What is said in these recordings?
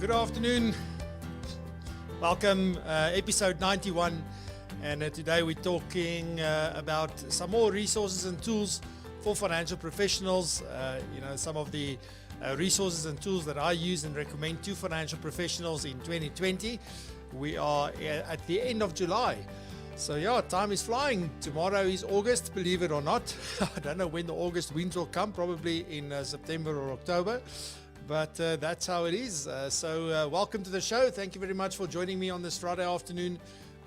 Good afternoon. Welcome, episode 91. And today we're talking about some more resources and tools for financial professionals. Some of the resources and tools that I use and recommend to financial professionals in 2020. We are at the end of July. So yeah, time is flying. Tomorrow is August, believe it or not. I don't know when the August winds will come, probably in September or October. But that's how it is. So welcome to the show. Thank you very much for joining me on this Friday afternoon.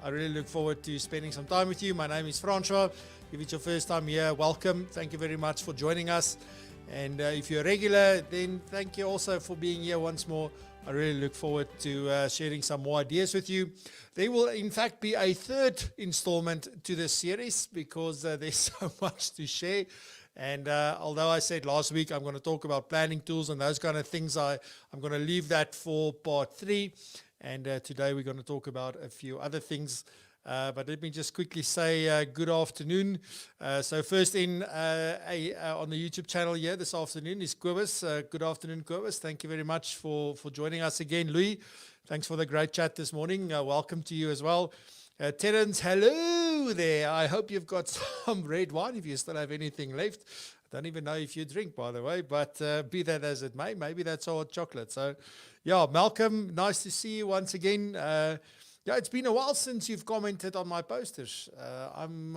I really look forward to spending some time with you. My name is Francois. If it's your first time here, welcome. Thank you very much for joining us. And if you're a regular, then thank you also for being here once more. I really look forward to sharing some more ideas with you. There will, in fact, be a third installment to this series because there's so much to share. And although I said last week I'm going to talk about planning tools and those kind of things, I'm going to leave that for part 3. And today we're going to talk about a few other things. But let me just quickly say good afternoon. So first in on the YouTube channel here this afternoon is Kobus. Good afternoon, Kobus. Thank you very much for joining us again. Louis, thanks for the great chat this morning. Welcome to you as well. Terence, hello there. I hope you've got some red wine if you still have anything left. I don't even know if you drink, by the way, but be that as it may, maybe that's hot chocolate. So, yeah, Malcolm, nice to see you once again. Yeah, it's been a while since you've commented on my posters. I'm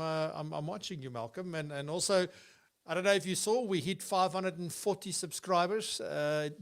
watching you, Malcolm, and also, I don't know if you saw, we hit 540 subscribers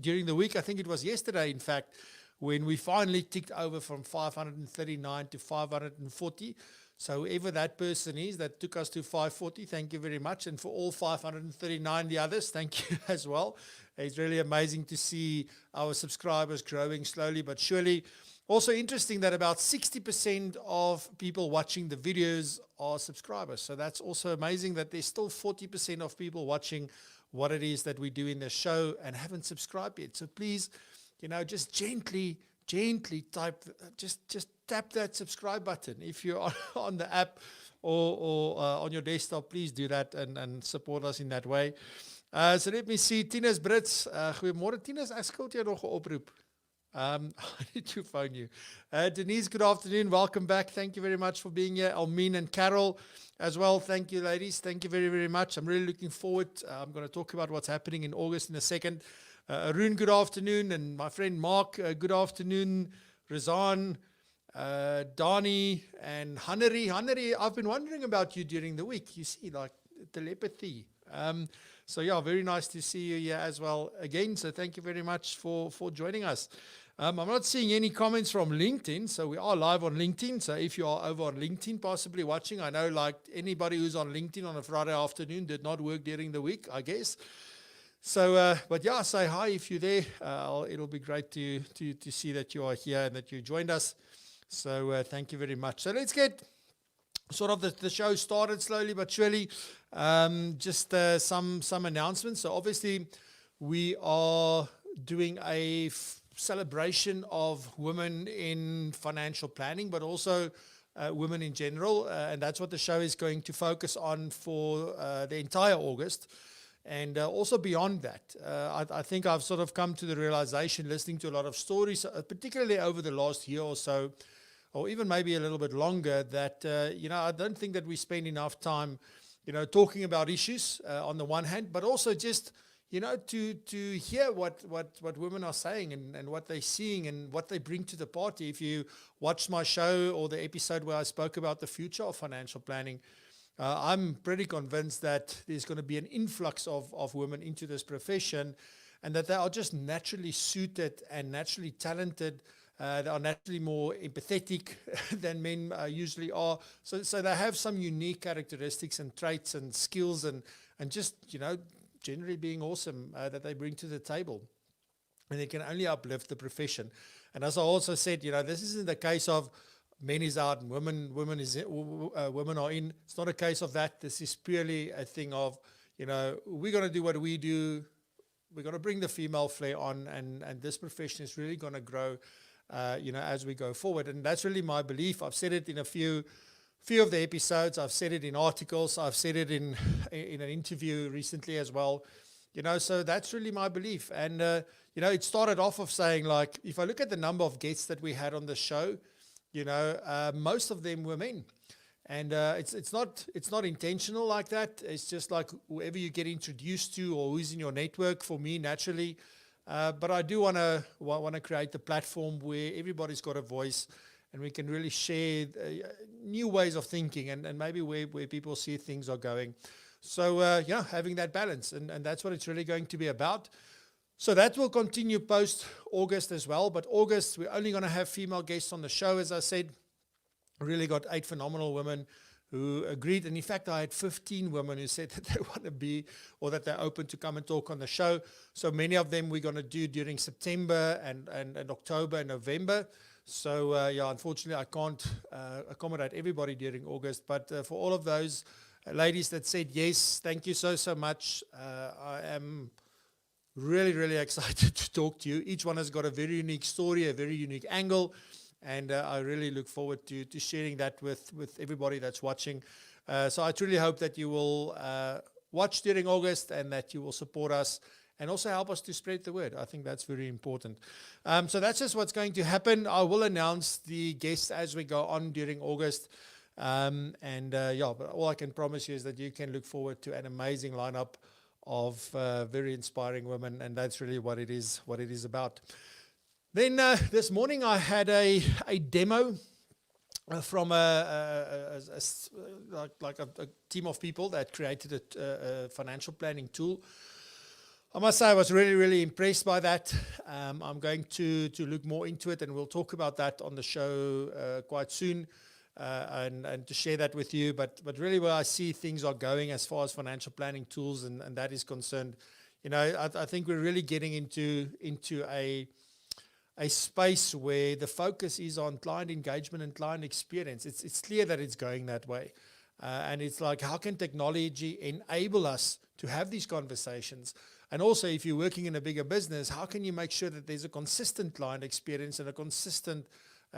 during the week. I think it was yesterday, in fact, when we finally ticked over from 539 to 540. So whoever that person is that took us to 540, thank you very much. And for all 539, the others, thank you as well. It's really amazing to see our subscribers growing slowly but surely. Also interesting that about 60% of people watching the videos are subscribers. So that's also amazing that there's still 40% of people watching what it is that we do in the show and haven't subscribed yet. So please, just gently type, just tap that subscribe button. If you're on the app or on your desktop, please do that and support us in that way. So let me see, Tinus Brits. Goeiemôre Tinus, ek skuld jou nog 'n oproep. I need to phone you. Denise, good afternoon. Welcome back. Thank you very much for being here. Almeen and Carol as well. Thank you, ladies. Thank you very, very much. I'm really looking forward. I'm going to talk about what's happening in August in a second. Arun, good afternoon. And my friend Mark, good afternoon. Rizan, Dani, and Haneri. Haneri, I've been wondering about you during the week. You see, like telepathy. So yeah, very nice to see you here as well again. So thank you very much for joining us. I'm not seeing any comments from LinkedIn. So we are live on LinkedIn. So if you are over on LinkedIn possibly watching, I know like anybody who's on LinkedIn on a Friday afternoon did not work during the week, I guess. So, but yeah, say hi if you're there. It'll be great to see that you are here and that you joined us. So thank you very much. So let's get sort of the show started slowly but surely. Just some announcements. So obviously we are doing a celebration of women in financial planning, but also women in general. And that's what the show is going to focus on for the entire August. And also beyond that, I think I've sort of come to the realization, listening to a lot of stories, particularly over the last year or so, or even maybe a little bit longer, that, I don't think that we spend enough time, talking about issues on the one hand, but also just, to hear what women are saying and what they're seeing and what they bring to the party. If you watched my show or the episode where I spoke about the future of financial planning, I'm pretty convinced that there's going to be an influx of women into this profession and that they are just naturally suited and naturally talented. They are naturally more empathetic than men usually are. So they have some unique characteristics and traits and skills and just, generally being awesome that they bring to the table. And they can only uplift the profession. And as I also said, this isn't the case of men is out and women are in. It's not a case of that. This is purely a thing of, we're going to do what we do. We're going to bring the female flair on, and this profession is really going to grow, as we go forward. And that's really my belief. I've said it in a few of the episodes. I've said it in articles. I've said it in an interview recently as well. So that's really my belief. And, it started off of saying, like, if I look at the number of guests that we had on the show, most of them were men. And it's not intentional like that. It's just like whoever you get introduced to or who's in your network, for me, naturally. But I do want to create a platform where everybody's got a voice and we can really share new ways of thinking and maybe where people see things are going. So, having that balance. And that's what it's really going to be about. So that will continue post-August as well. But August, we're only going to have female guests on the show, as I said. Really got 8 phenomenal women who agreed. And in fact, I had 15 women who said that they want to be, or that they're open to come and talk on the show. So many of them we're going to do during September and October and November. So, unfortunately, I can't accommodate everybody during August. But for all of those ladies that said yes, thank you so much. I am really, really excited to talk to you. Each one has got a very unique story, a very unique angle. And I really look forward to sharing that with everybody that's watching. So I truly hope that you will watch during August and that you will support us and also help us to spread the word. I think that's very important. So that's just what's going to happen. I will announce the guests as we go on during August. But all I can promise you is that you can look forward to an amazing lineup of very inspiring women, and that's really what it is about. Then this morning I had a demo from a team of people that created a financial planning tool. I must say I was really, really impressed by that. I'm going to look more into it, and we'll talk about that on the show quite soon and to share that with you. But really where I see things are going as far as financial planning tools and that is concerned, I think we're really getting into a space where the focus is on client engagement and client experience. It's clear that it's going that way. And it's like, how can technology enable us to have these conversations? And also, if you're working in a bigger business, how can you make sure that there's a consistent client experience and a consistent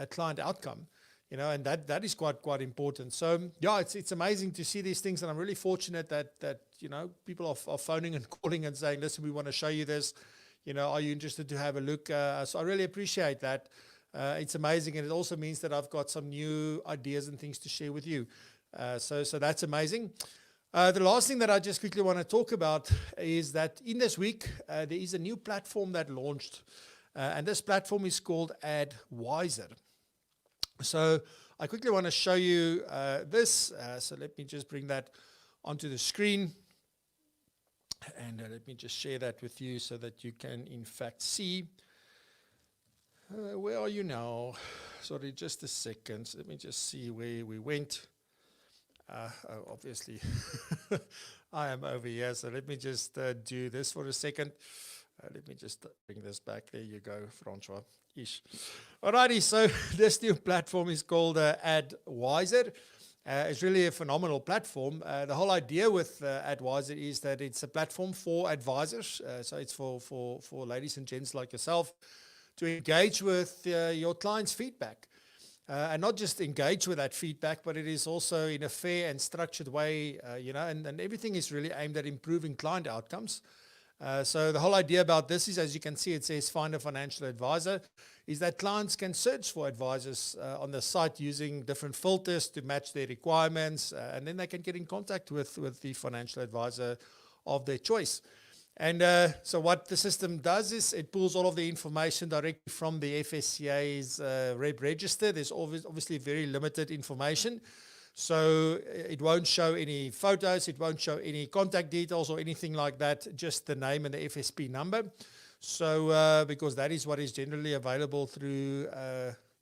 client outcome? And that is quite important. So, it's amazing to see these things. And I'm really fortunate that people are phoning and calling and saying, listen, we want to show you this. Are you interested to have a look? So I really appreciate that. It's amazing. And it also means that I've got some new ideas and things to share with you. So that's amazing. The last thing that I just quickly want to talk about is that in this week, there is a new platform that launched. And this platform is called AdWiser. So I quickly want to show you this. So let me just bring that onto the screen. And let me just share that with you so that you can, in fact, see. Where are you now? Sorry, just a second. So let me just see where we went. Obviously, I am over here. So let me just do this for a second. Let me just bring this back. There you go, Francois. Ish. Alrighty, so this new platform is called AdWiser. It's really a phenomenal platform. The whole idea with AdWiser is that it's a platform for advisors. So it's for ladies and gents like yourself to engage with your clients' feedback. And not just engage with that feedback, but it is also in a fair and structured way, and everything is really aimed at improving client outcomes. So the whole idea about this is, as you can see, it says find a financial advisor, is that clients can search for advisors on the site using different filters to match their requirements, and then they can get in contact with the financial advisor of their choice. And so what the system does is it pulls all of the information directly from the FSCA's Rep Register. There's obviously very limited information. So it won't show any photos, it won't show any contact details or anything like that, just the name and the FSP number. So because that is what is generally available through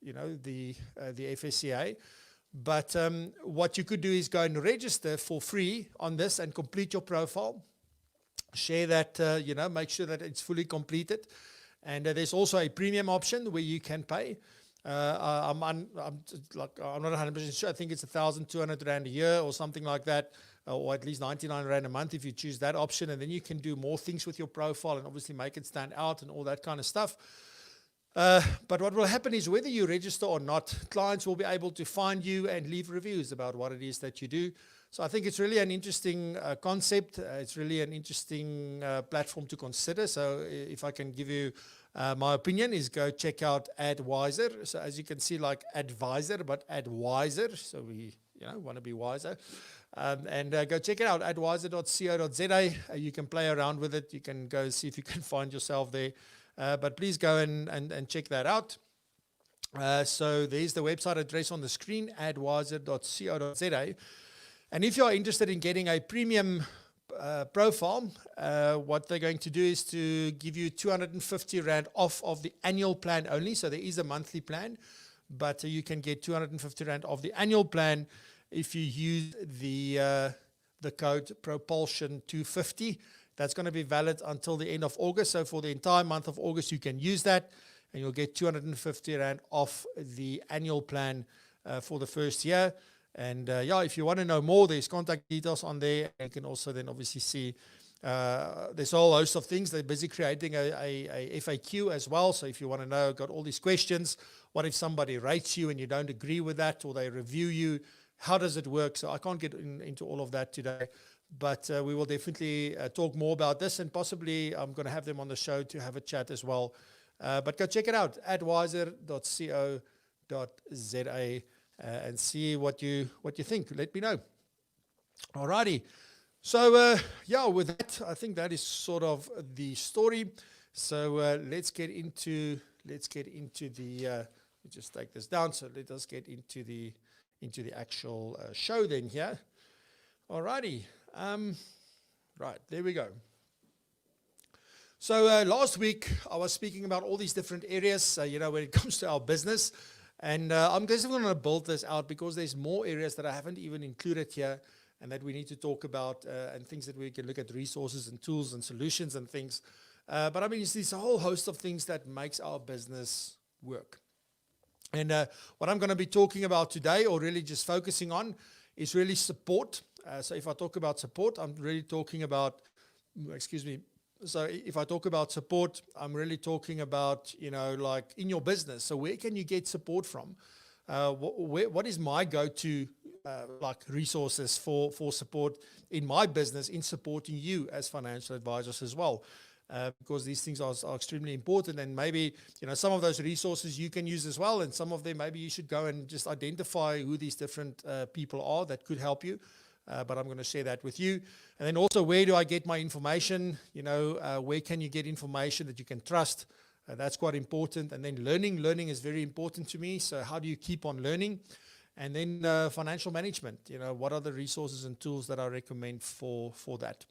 the FSCA. But what you could do is go and register for free on this and complete your profile. Share that, make sure that it's fully completed. And there's also a premium option where you can pay. I'm not 100% sure. I think it's 1,200 Rand a year or something like that, or at least 99 Rand a month if you choose that option. And then you can do more things with your profile and obviously make it stand out and all that kind of stuff. But what will happen is whether you register or not, clients will be able to find you and leave reviews about what it is that you do. So I think it's really an interesting concept. It's really an interesting platform to consider. So if I can give you my opinion, is go check out AdWiser. So as you can see, like AdWiser, but AdWiser. So we want to be wiser. And go check it out, adwiser.co.za. You can play around with it. You can go see if you can find yourself there. But please go and check that out. So there's the website address on the screen, adwiser.co.za. And if you are interested in getting a premium profile, what they're going to do is to give you 250 Rand off of the annual plan only. So there is a monthly plan, but you can get 250 Rand off the annual plan if you use the code propulsion250. That's going to be valid until the end of August. So for the entire month of August, you can use that and you'll get 250 Rand off the annual plan for the first year. And if you want to know more, there's contact details on there. You can also then obviously see there's a whole host of things. They're busy creating a FAQ as well. So if you want to know, got all these questions. What if somebody rates you and you don't agree with that, or they review you? How does it work? So I can't get into all of that today. But we will definitely talk more about this, and possibly I'm going to have them on the show to have a chat as well. But go check it out, adwiser.co.za, and see what you think. Let me know. Alrighty. So with that, I think that is sort of the story. So let's get into the. Let me just take this down. So let us get into the actual show then here. Alrighty. Right, there we go. So last week I was speaking about all these different areas, when it comes to our business, and I'm just going to build this out because there's more areas that I haven't even included here and that we need to talk about, and things that we can look at, resources and tools and solutions and things. But I mean, it's a whole host of things that makes our business work. And what I'm going to be talking about today, or really just focusing on, is really support. So if I talk about support, I'm really talking about, So if I talk about support, I'm really talking about, like in your business. So where can you get support from? What is my go-to resources for support in my business, in supporting you as financial advisors as well? Because these things are extremely important, and maybe some of those resources you can use as well, and some of them maybe you should go and just identify who these different people are that could help you. But I'm going to share that with you. And then also, where do I get my information? Where can you get information that you can trust? That's quite important. And then learning is very important to me. So how do you keep on learning? And then financial management. What are the resources and tools that I recommend for that?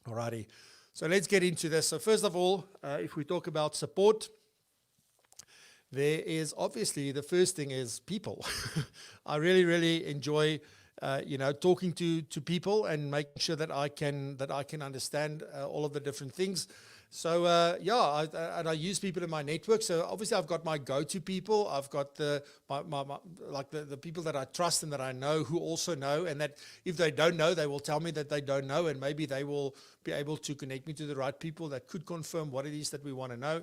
Alrighty. So let's get into this. So first of all, if we talk about support, there is obviously the first thing is people. I really, really enjoy talking to people and making sure that I can understand all of the different things. So I use people in my network. So obviously I've got my go-to people. I've got the people that I trust and that I know who also know, and that if they don't know, they will tell me that they don't know, and maybe they will be able to connect me to the right people that could confirm what it is that we want to know.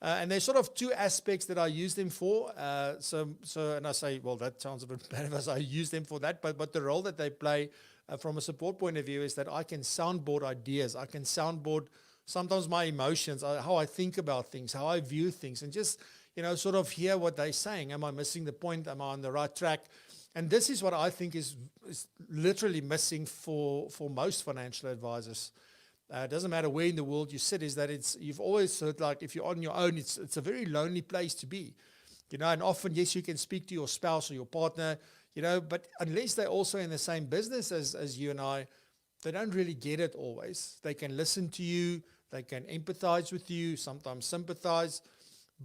And there's sort of two aspects that I use them for. And I say, well, that sounds a bit bad as I use them for that, but the role that they play from a support point of view is that I can soundboard ideas. I can soundboard sometimes my emotions, how I think about things, how I view things, and just, sort of hear what they're saying. Am I missing the point? Am I on the right track? And this is what I think is literally missing for most financial advisors. It doesn't matter where in the world you sit, is that you've always heard, like, if you're on your own, it's a very lonely place to be. And often, yes, you can speak to your spouse or your partner, but unless they're also in the same business as you and I, they don't really get it always. They can listen to you, they can empathize with you, sometimes sympathize,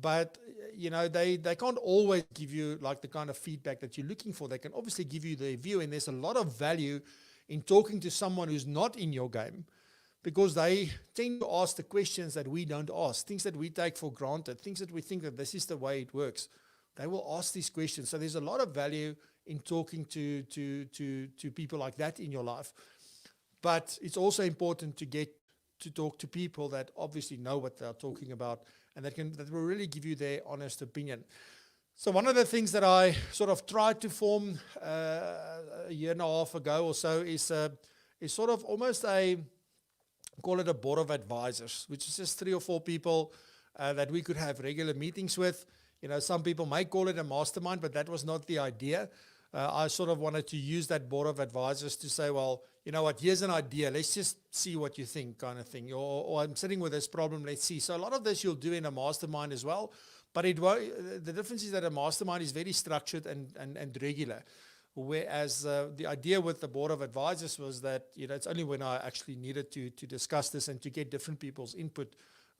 but they can't always give you like the kind of feedback that you're looking for. They can obviously give you their view, and there's a lot of value in talking to someone who's not in your game, because they tend to ask the questions that we don't ask, things that we take for granted, things that we think that this is the way it works. They will ask these questions. So there's a lot of value in talking to people like that in your life. But it's also important to get to talk to people that obviously know what they're talking about and that will really give you their honest opinion. So one of the things that I sort of tried to form a year and a half ago or so is sort of almost call it a board of advisors, which is just 3 or 4 people that we could have regular meetings with. Some people might call it a mastermind, but that was not the idea. I sort of wanted to use that board of advisors to say, well, you know what, here's an idea. Let's just see what you think, kind of thing. Or I'm sitting with this problem, let's see. So a lot of this you'll do in a mastermind as well. But the difference is that a mastermind is very structured and regular. Whereas the idea with the board of advisors was that, it's only when I actually needed to discuss this and to get different people's input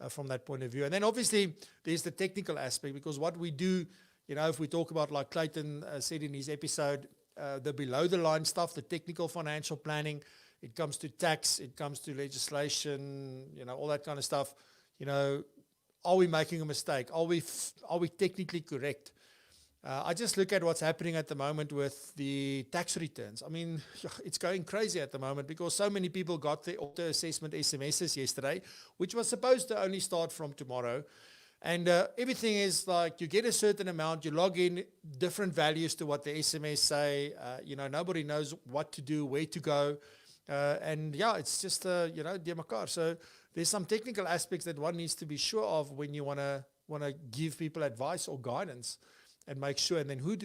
from that point of view. And then obviously there's the technical aspect, because what we do, if we talk about, like Clayton said in his episode, the below the line stuff, the technical financial planning, it comes to tax, it comes to legislation, all that kind of stuff. Are we making a mistake? Are we technically correct? I just look at what's happening at the moment with the tax returns. I mean, it's going crazy at the moment because so many people got the auto-assessment SMSs yesterday, which was supposed to only start from tomorrow. And everything is like, you get a certain amount, you log in, different values to what the SMS say. Nobody knows what to do, where to go. It's just, dear Makar. So there's some technical aspects that one needs to be sure of when you want to give people advice or guidance, and make sure. And then who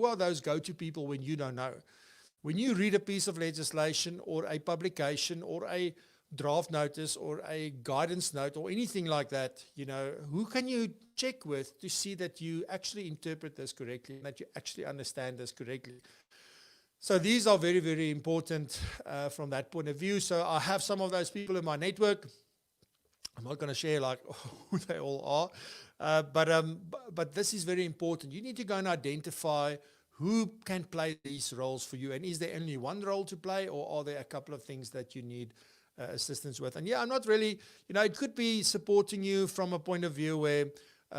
are those go-to people when you don't know? When you read a piece of legislation or a publication or a draft notice or a guidance note or anything like that, who can you check with to see that you actually interpret this correctly and that you actually understand this correctly? So these are very, very important from that point of view. So I have some of those people in my network. I'm not going to share like who they all are, but this is very important. You need to go and identify who can play these roles for you, and is there only one role to play, or are there a couple of things that you need assistance with? And I'm not really, it could be supporting you from a point of view where,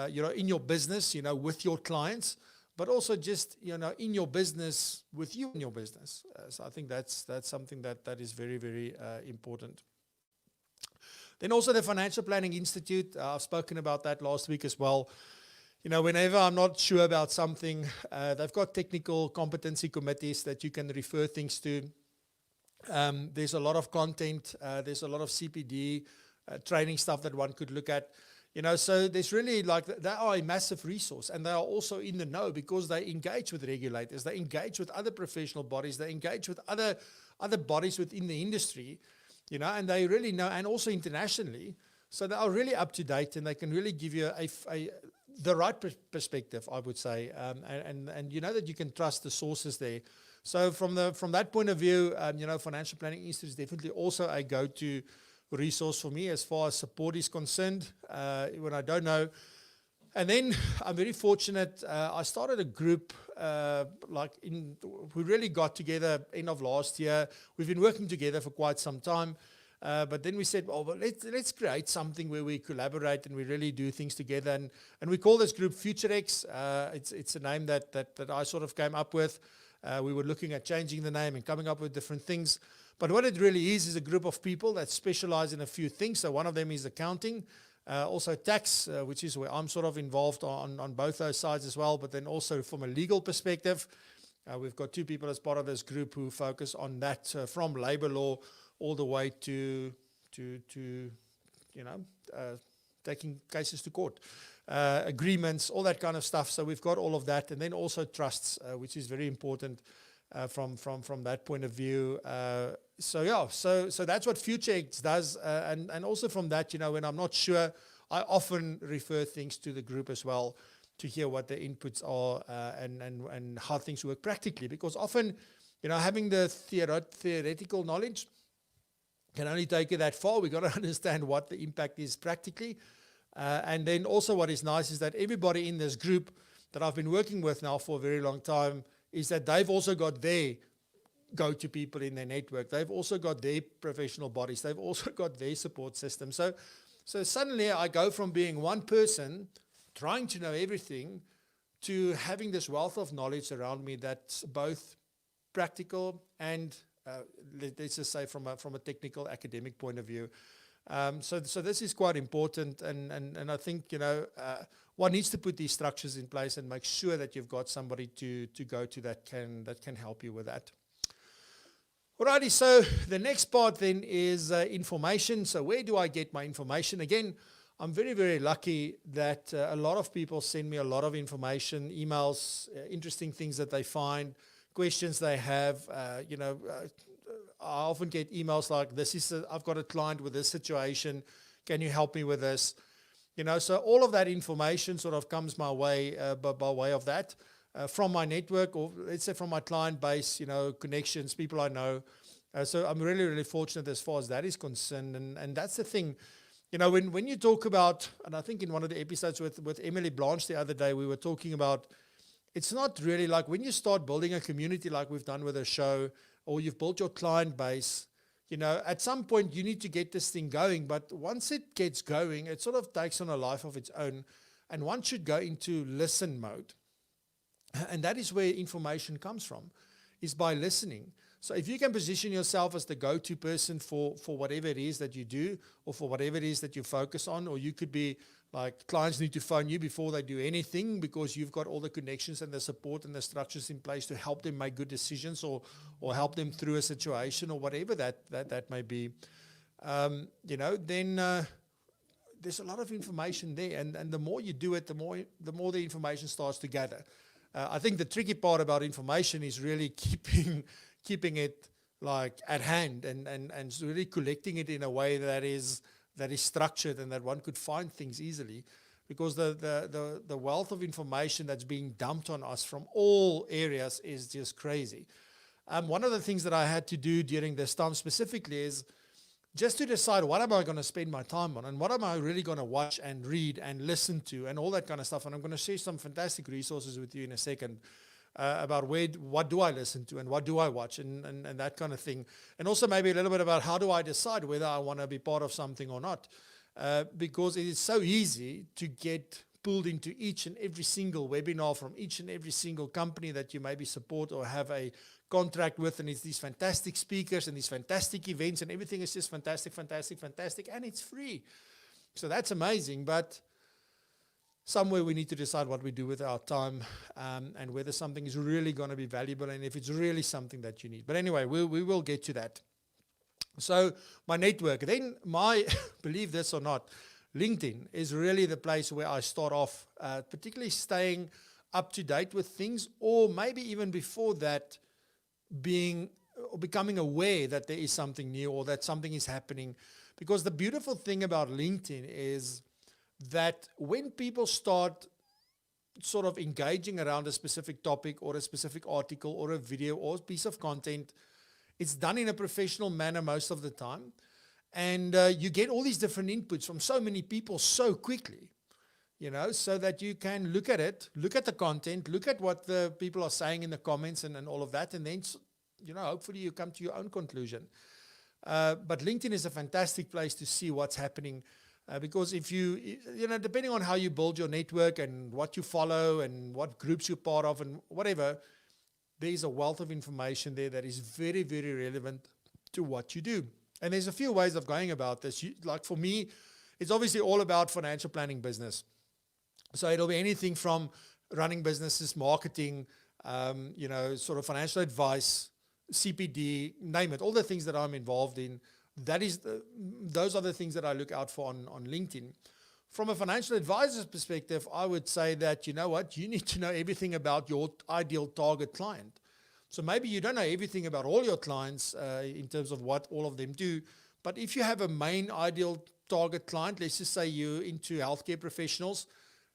in your business, with your clients, but also just, in your business, with you in your business. So I think that's something that is very, very important. Then also the Financial Planning Institute, I've spoken about that last week as well. Whenever I'm not sure about something, they've got technical competency committees that you can refer things to. There's a lot of content, there's a lot of CPD training stuff that one could look at. So there's really they are a massive resource, and they are also in the know because they engage with regulators, they engage with other professional bodies, they engage with other bodies within the industry, and they really know, and also internationally. So they are really up to date, and they can really give you the right perspective, I would say, and that you can trust the sources there. So from that point of view, Financial Planning Institute is definitely also a go-to resource for me as far as support is concerned when I don't know. And then I'm very fortunate. I started a group we really got together end of last year. We've been working together for quite some time. But then we said, well, let's create something where we collaborate and we really do things together. And we call this group Future X. It's a name that I sort of came up with. We were looking at changing the name and coming up with different things. But what it really is a group of people that specialize in a few things. So one of them is accounting, also tax, which is where I'm sort of involved on both those sides as well. But then also from a legal perspective, we've got 2 people as part of this group who focus on that from labor law all the way to taking cases to court, agreements, all that kind of stuff. So we've got all of that, and then also trusts, which is very important from that point of view. So that's what Future X does, and also from that, when I'm not sure, I often refer things to the group as well to hear what the inputs are and how things work practically, because often, having the theoretical knowledge can only take you that far. We've got to understand what the impact is practically. And then also what is nice is that everybody in this group that I've been working with now for a very long time is that they've also got their go-to people in their network. They've also got their professional bodies. They've also got their support system. So suddenly I go from being one person trying to know everything to having this wealth of knowledge around me that's both practical and let's just say from a technical academic point of view. So this is quite important, and I think, one needs to put these structures in place and make sure that you've got somebody to go to that can help you with that. Alrighty, so the next part then is information. So where do I get my information? Again, I'm very, very lucky that a lot of people send me a lot of information, emails, interesting things that they find, questions they have. I often get emails like, I've got a client with this situation. Can you help me with this? So all of that information sort of comes my way by way of that. From my network, or let's say from my client base, connections, people I know. So I'm really, really fortunate as far as that is concerned. And that's the thing, when you talk about, and I think in one of the episodes with Emily Blanche the other day, we were talking about, it's not really like when you start building a community like we've done with a show, or you've built your client base, at some point you need to get this thing going. But once it gets going, it sort of takes on a life of its own. And one should go into listen mode. And that is where information comes from, is by listening. So if you can position yourself as the go-to person for whatever it is that you do, or for whatever it is that you focus on, or you could be like, clients need to phone you before they do anything because you've got all the connections and the support and the structures in place to help them make good decisions, or help them through a situation, or whatever that may be, then there's a lot of information there. And the more you do it, the more the information starts to gather. I think the tricky part about information is really keeping it like at hand and really collecting it in a way that is structured and that one could find things easily, because the wealth of information that's being dumped on us from all areas is just crazy. One of the things that I had to do during this time specifically is just to decide, what am I going to spend my time on, and what am I really going to watch and read and listen to and all that kind of stuff. And I'm going to share some fantastic resources with you in a second about what do I listen to and what do I watch and that kind of thing. And also maybe a little bit about how do I decide whether I want to be part of something or not. Because it is so easy to get pulled into each and every single webinar from each and every single company that you maybe support or have a contract with, and it's these fantastic speakers and these fantastic events, and everything is just fantastic, and it's free. So that's amazing, but somewhere we need to decide what we do with our time, and whether something is really going to be valuable and if it's really something that you need. But anyway, we will get to that. So my network, then believe this or not, LinkedIn is really the place where I start off, particularly staying up to date with things, or maybe even before that, becoming aware that there is something new or that something is happening. Because the beautiful thing about LinkedIn is that when people start sort of engaging around a specific topic or a specific article or a video or a piece of content, it's done in a professional manner most of the time. And you get all these different inputs from so many people so quickly, so that you can look at it, look at the content, look at what the people are saying in the comments and all of that. And then, hopefully you come to your own conclusion. But LinkedIn is a fantastic place to see what's happening. Because if depending on how you build your network and what you follow and what groups you're part of and whatever, there is a wealth of information there that is very, very relevant to what you do. And there's a few ways of going about this. Like for me, it's obviously all about financial planning business. So it'll be anything from running businesses, marketing, sort of financial advice, CPD, name it, all the things that I'm involved in. Those are the things that I look out for on LinkedIn. From a financial advisor's perspective, I would say that, you need to know everything about your ideal target client. So maybe you don't know everything about all your clients in terms of what all of them do, but if you have a main ideal target client, let's just say you're into healthcare professionals,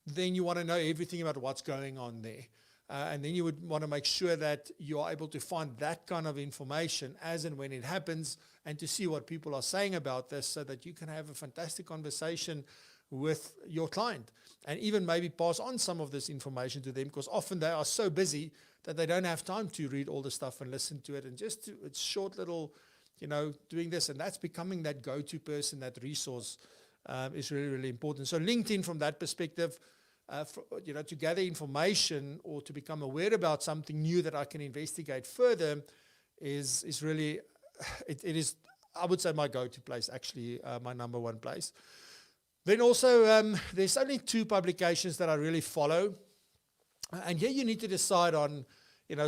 then you want to know everything about what's going on there. And then you would want to make sure that you are able to find that kind of information as and when it happens, and to see what people are saying about this so that you can have a fantastic conversation with your client, and even maybe pass on some of this information to them, because often they are so busy that they don't have time to read all the stuff and listen to it, and it's short little, doing this, and that's becoming that go-to person, that resource is really, really important. So LinkedIn from that perspective, to gather information or to become aware about something new that I can investigate further is really, it is I would say my go-to place, actually, my number one place. Then also, there's only 2 publications that I really follow. And here you need to decide on,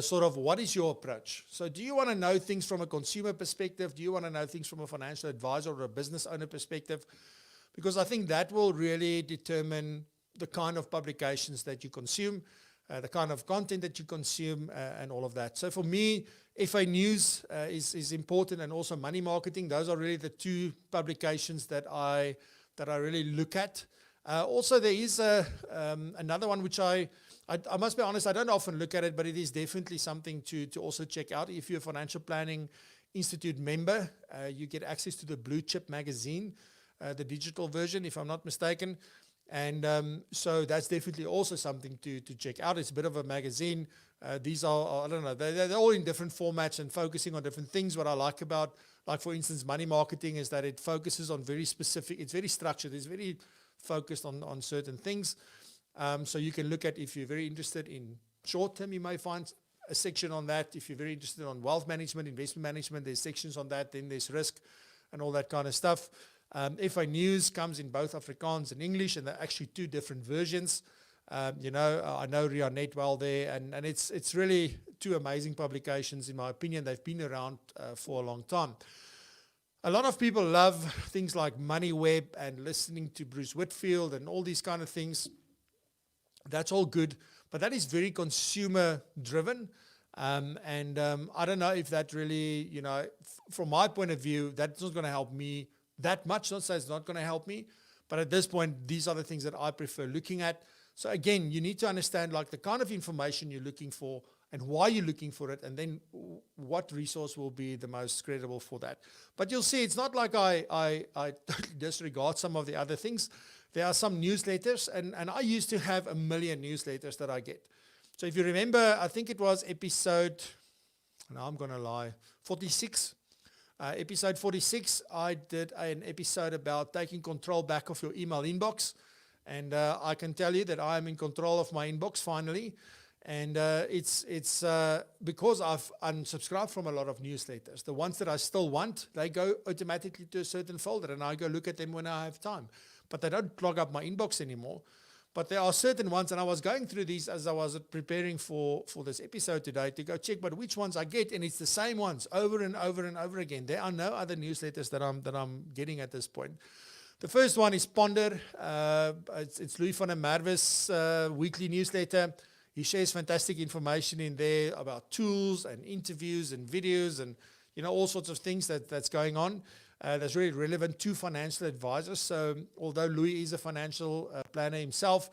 sort of what is your approach. So do you want to know things from a consumer perspective? Do you want to know things from a financial advisor or a business owner perspective? Because I think that will really determine the kind of publications that you consume, the kind of content that you consume, and all of that. So for me, FA News is important, and also Money Marketing. Those are really the 2 publications that I really look at. Also, there is another one which I must be honest, I don't often look at it, but it is definitely something to also check out. If you're a Financial Planning Institute member, you get access to the Blue Chip magazine, the digital version, if I'm not mistaken. And so that's definitely also something to check out. It's a bit of a magazine. These are, I don't know, they're all in different formats and focusing on different things. What I like about, like for instance, Money Marketing is that it focuses on very specific, it's very structured, it's very focused on certain things. So you can look at, if you're very interested in short term, you may find a section on that. If you're very interested on wealth management, investment management, there's sections on that. Then there's risk and all that kind of stuff. FA News comes in both Afrikaans and English, and they're actually 2 different versions. I know Rianet well there, and it's really 2 amazing publications, in my opinion. They've been around for a long time. A lot of people love things like MoneyWeb and listening to Bruce Whitfield and all these kind of things. That's all good, but that is very consumer driven. I don't know if that really, from my point of view, that's not going to help me that much. Not say it's not going to help me, but at this point, these are the things that I prefer looking at. So again, you need to understand like the kind of information you're looking for and why you're looking for it, and then what resource will be the most credible for that. But you'll see, it's not like I totally disregard some of the other things. There are some newsletters, and I used to have 1 million newsletters that I get. So if you remember, I think it was episode, now I'm going to lie, 46. Episode 46, I did an episode about taking control back of your email inbox. And I can tell you that I am in control of my inbox finally. And it's because I've unsubscribed from a lot of newsletters. The ones that I still want, they go automatically to a certain folder, and I go look at them when I have time. But they don't clog up my inbox anymore. But there are certain ones, and I was going through these as I was preparing for this episode today to go check, but which ones I get, and it's the same ones over and over and over again. There are no other newsletters that I'm getting at this point. The first one is Ponder. It's Louis van der Merwe's weekly newsletter. He shares fantastic information in there about tools and interviews and videos and all sorts of things that's going on. That's really relevant to financial advisors. So although Louis is a financial planner himself,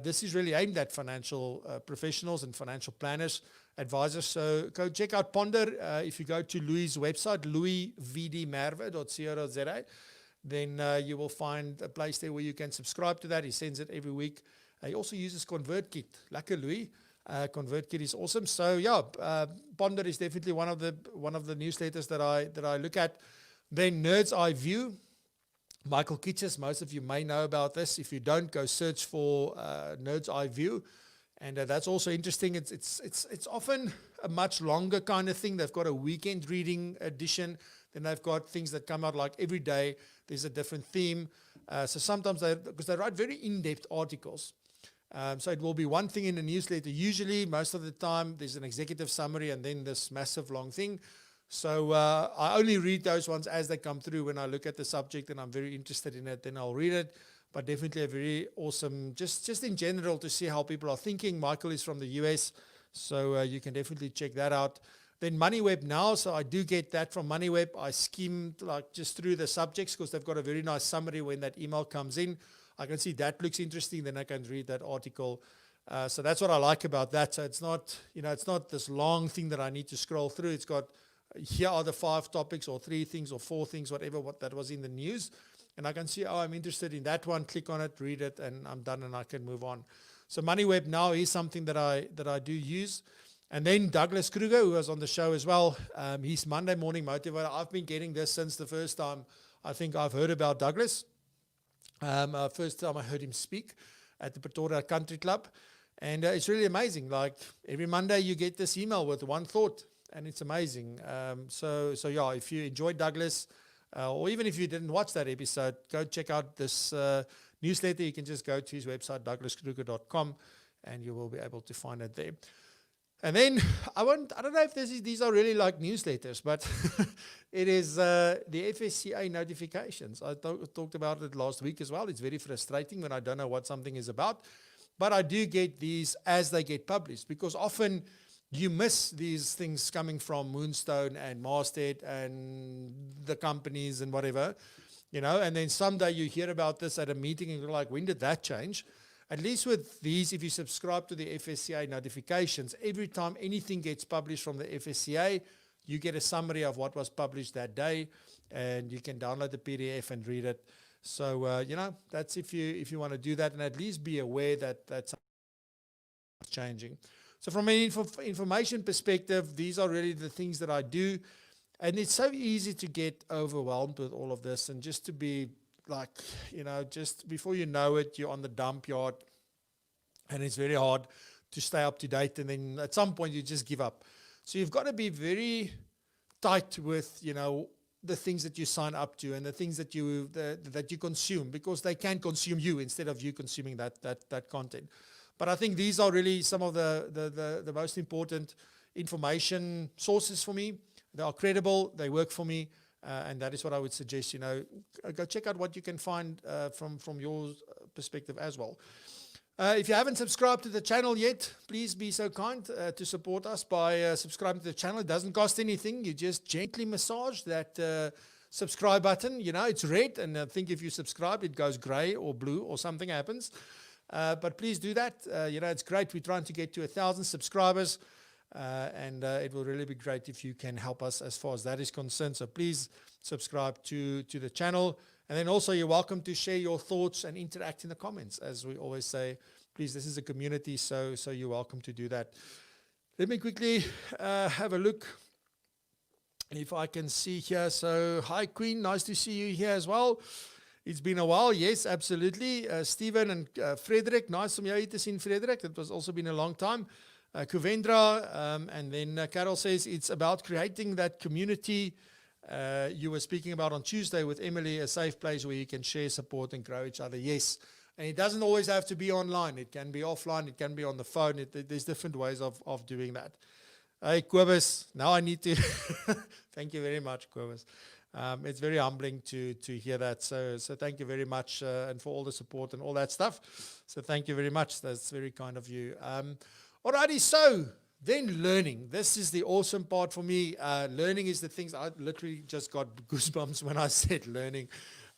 this is really aimed at financial professionals and financial planners, advisors. So go check out Ponder. If you go to Louis' website, louisvdmerwe.co.za, then you will find a place there where you can subscribe to that. He sends it every week. He also uses ConvertKit. Lekker Louis. ConvertKit is awesome. So yeah, Ponder is definitely one of the newsletters that I look at. Then Nerd's Eye View, Michael Kitches. Most of you may know about this. If you don't, go search for Nerd's Eye View, and that's also interesting. It's often a much longer kind of thing. They've got a weekend reading edition. Then they've got things that come out like every day. There's a different theme. So sometimes because they write very in-depth articles. So it will be one thing in the newsletter. Usually, most of the time, there's an executive summary and then this massive long thing. So I only read those ones as they come through. When I look at the subject and I'm very interested in it, then I'll read it. But definitely a very awesome, just in general, to see how people are thinking. Michael is from the US, so you can definitely check that out. Then MoneyWeb now, so I do get that from MoneyWeb. I skim just through the subjects because they've got a very nice summary when that email comes in. I can see that looks interesting, then I can read that article. So that's what I like about that. So it's not, it's not this long thing that I need to scroll through. It's got, here are the 5 topics or 3 things or 4 things, whatever that was in the news. And I can see, I'm interested in that one, click on it, read it, and I'm done and I can move on. So MoneyWeb now is something that I do use. And then Douglas Kruger, who was on the show as well, he's Monday Morning Motivator. I've been getting this since the first time I think I've heard about Douglas. First time I heard him speak at the Pretoria Country Club. And it's really amazing. Like every Monday you get this email with one thought. and it's amazing. So yeah, if you enjoyed Douglas, or even if you didn't watch that episode, go check out this newsletter. You can just go to his website, douglaskruger.com, and you will be able to find it there. And then I don't know if these are really like newsletters, but it is the FSCA notifications. I talked about it last week as well. It's very frustrating when I don't know what something is about, but I do get these as they get published, because often you miss these things coming from Moonstone and Masthead and the companies and whatever, and then someday you hear about this at a meeting and you're like, when did that change? At least with these, if you subscribe to the FSCA notifications, every time anything gets published from the FSCA, you get a summary of what was published that day, and you can download the PDF and read it. So, that's if you want to do that, and at least be aware that that's changing. So from an information perspective, these are really the things that I do. And it's so easy to get overwhelmed with all of this, and just to be like, just before you know it, you're on the dump yard, and it's very hard to stay up to date. And then at some point you just give up. So you've got to be very tight with, the things that you sign up to and the things that you consume, because they can consume you instead of you consuming that content. But I think these are really some of the most important information sources for me. They are credible, they work for me, and that is what I would suggest. Go check out what you can find from your perspective as well. If you haven't subscribed to the channel yet, please be so kind to support us by subscribing to the channel. It doesn't cost anything. You just gently massage that subscribe button. It's red, and I think if you subscribe, it goes gray or blue or something happens. But please do that. It's great. We're trying to get to 1,000 subscribers, and it will really be great if you can help us as far as that is concerned. So please subscribe to the channel. And then also you're welcome to share your thoughts and interact in the comments. As we always say, please, this is a community, so you're welcome to do that. Let me quickly have a look if I can see here. So hi, Queen. Nice to see you here as well. It's been a while. Yes, absolutely. Stephen and Frederick. Nice om jou hier te sien, Frederick. It was also been a long time. Kuvendra, and then Carol says it's about creating that community you were speaking about on Tuesday with Emily, a safe place where you can share, support, and grow each other. Yes, and it doesn't always have to be online. It can be offline. It can be on the phone. There's different ways of doing that. Hey, Kobus, now I need to thank you very much, Kobus. It's very humbling to hear that. So thank you very much, and for all the support and all that stuff. So thank you very much. That's very kind of you. Alrighty, so then learning. This is the awesome part for me. Learning is the things I literally just got goosebumps when I said learning.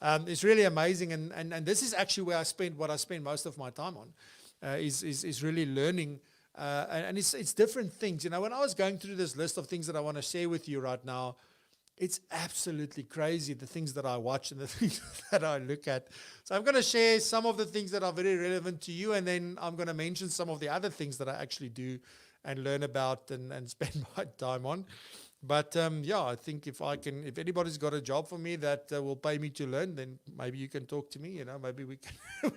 It's really amazing, and this is actually where I spend most of my time on, is really learning. And it's different things. When I was going through this list of things that I want to share with you right now, it's absolutely crazy, the things that I watch and the things that I look at. So I'm going to share some of the things that are very relevant to you, and then I'm going to mention some of the other things that I actually do and learn about and spend my time on. But I think if anybody's got a job for me that will pay me to learn, then maybe you can talk to me. Maybe we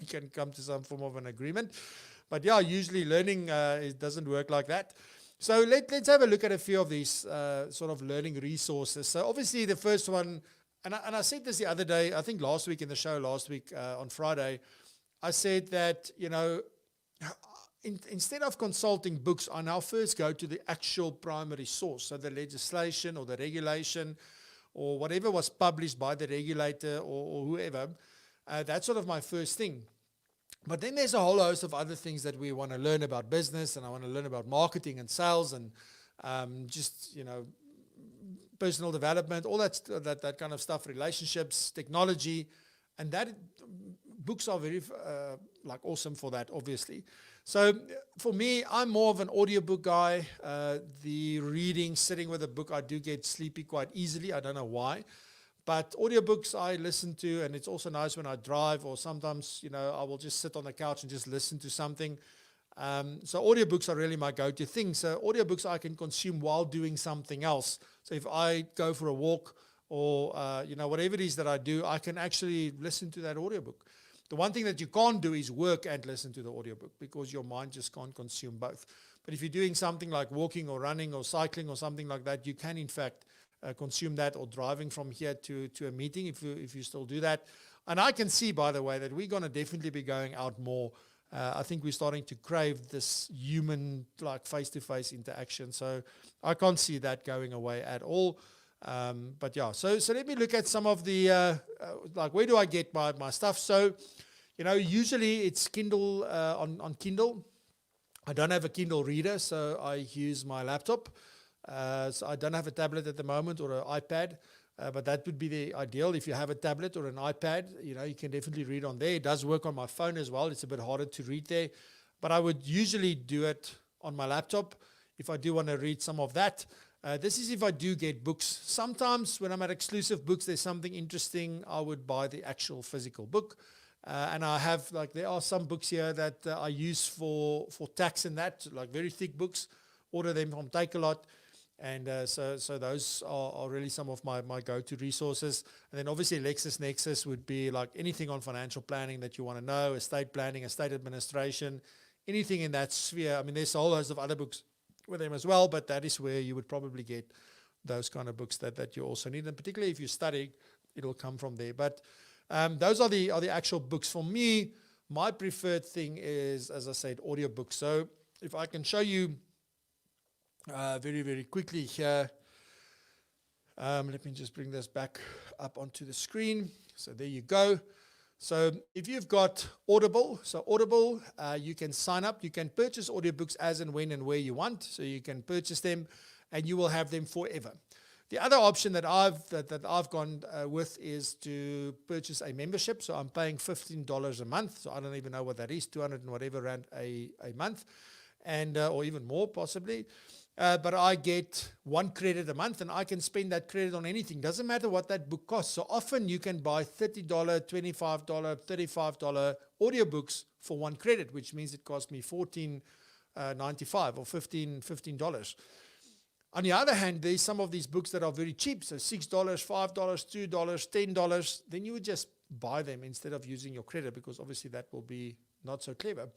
can come to some form of an agreement. But usually learning it doesn't work like that. So let's have a look at a few of these sort of learning resources. So obviously the first one, and I said this the other day, I think last week in the show, on Friday, I said that, instead of consulting books, I now first go to the actual primary source, so the legislation or the regulation or whatever was published by the regulator or whoever. That's sort of my first thing. But then there's a whole host of other things that we want to learn about business, and I want to learn about marketing and sales and personal development, all that kind of stuff, relationships, technology, and that books are very awesome for that, obviously. So for me, I'm more of an audiobook guy. The reading, sitting with a book, I do get sleepy quite easily. I don't know why. But audiobooks I listen to, and it's also nice when I drive, or sometimes, I will just sit on the couch and just listen to something. So audiobooks are really my go-to thing. So audiobooks I can consume while doing something else. So if I go for a walk or, whatever it is that I do, I can actually listen to that audiobook. The one thing that you can't do is work and listen to the audiobook, because your mind just can't consume both. But if you're doing something like walking or running or cycling or something like that, you can in fact consume that, or driving from here to a meeting if you still do that. And I can see, by the way, that we're going to definitely be going out more. I think we're starting to crave this human, like face-to-face interaction. So I can't see that going away at all. But yeah, so let me look at some of the, like, where do I get my stuff? So, usually it's Kindle, on Kindle. I don't have a Kindle reader, so I use my laptop. So I don't have a tablet at the moment, or an iPad, but that would be the ideal. If you have a tablet or an iPad, you can definitely read on there. It does work on my phone as well. It's a bit harder to read there, but I would usually do it on my laptop if I do want to read some of that. This is if I do get books. Sometimes when I'm at exclusive books, there's something interesting, I would buy the actual physical book. And I have, like, there are some books here that I use for tax and that, like very thick books. Order them from Takealot. And so those are really some of my go-to resources. And then obviously LexisNexis would be like anything on financial planning that you want to know, estate planning, estate administration, anything in that sphere. I mean, there's a whole host of other books with them as well, but that is where you would probably get those kind of books that you also need. And particularly if you're studying, it'll come from there. But those are the actual books. For me, my preferred thing is, as I said, audiobooks. So if I can show you very, very quickly here. Let me just bring this back up onto the screen. So there you go. So if you've got Audible, you can sign up. You can purchase audiobooks as and when and where you want. So you can purchase them and you will have them forever. The other option that I've gone with is to purchase a membership. So I'm paying $15 a month. So I don't even know what that is, 200 and whatever rand a month, and or even more possibly. But I get 1 credit a month, and I can spend that credit on anything. Doesn't matter what that book costs. So often you can buy $30, $25, $35 audiobooks for 1 credit, which means it costs me $14.95 or $15. On the other hand, there's some of these books that are very cheap, so $6, $5, $2, $10. Then you would just buy them instead of using your credit, because obviously that will be not so clever.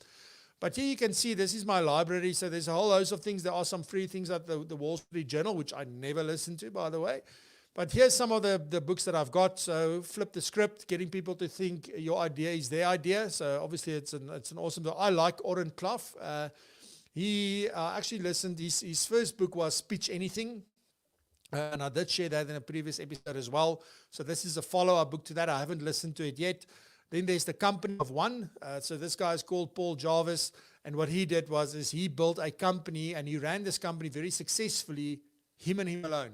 But here you can see this is my library. So there's a whole host of things. There are some free things like the Wall Street Journal, which I never listen to, by the way. But here's some of the books that I've got. So Flip the Script, getting people to think your idea is their idea. So obviously it's an awesome book. I like Oren Clough. He actually listened. His first book was Pitch Anything. And I did share that in a previous episode as well. So this is a follow-up book to that. I haven't listened to it yet. Then there's The Company of One. So this guy is called Paul Jarvis. And what he did is he built a company, and he ran this company very successfully, him and him alone.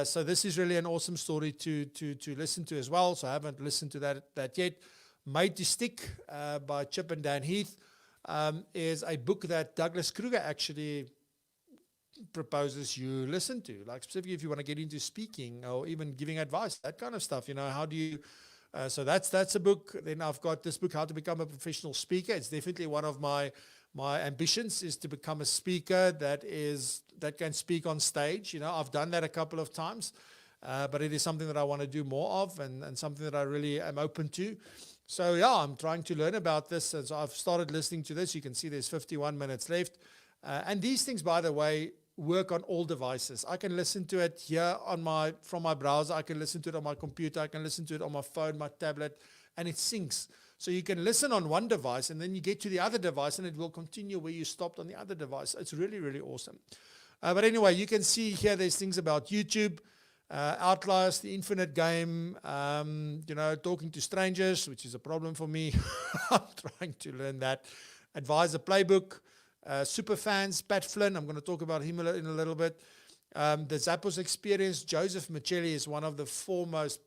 So this is really an awesome story to listen to as well. So I haven't listened to that yet. Made to Stick by Chip and Dan Heath is a book that Douglas Kruger actually proposes you listen to. Like specifically if you want to get into speaking or even giving advice, that kind of stuff. How do you... So that's a book. Then I've got this book, How to Become a Professional Speaker. It's definitely one of my ambitions, is to become a speaker that can speak on stage. I've done that a couple of times, but it is something that I want to do more of, and something that I really am open to. So yeah, I'm trying to learn about this. And so I've started listening to this. You can see there's 51 minutes left. And these things, by the way, work on all devices. I can listen to it here from my browser. I can listen to it on my computer. I can listen to it on my phone, my tablet, and it syncs. So you can listen on one device, and then you get to the other device, and it will continue where you stopped on the other device. It's really, really awesome. But anyway, you can see here there's things about YouTube, Outliers, The Infinite Game, talking to strangers, which is a problem for me. I'm trying to learn that. AdWiser Playbook. Superfans, Pat Flynn, I'm going to talk about him in a little bit. The Zappos Experience, Joseph Michelli is one of the foremost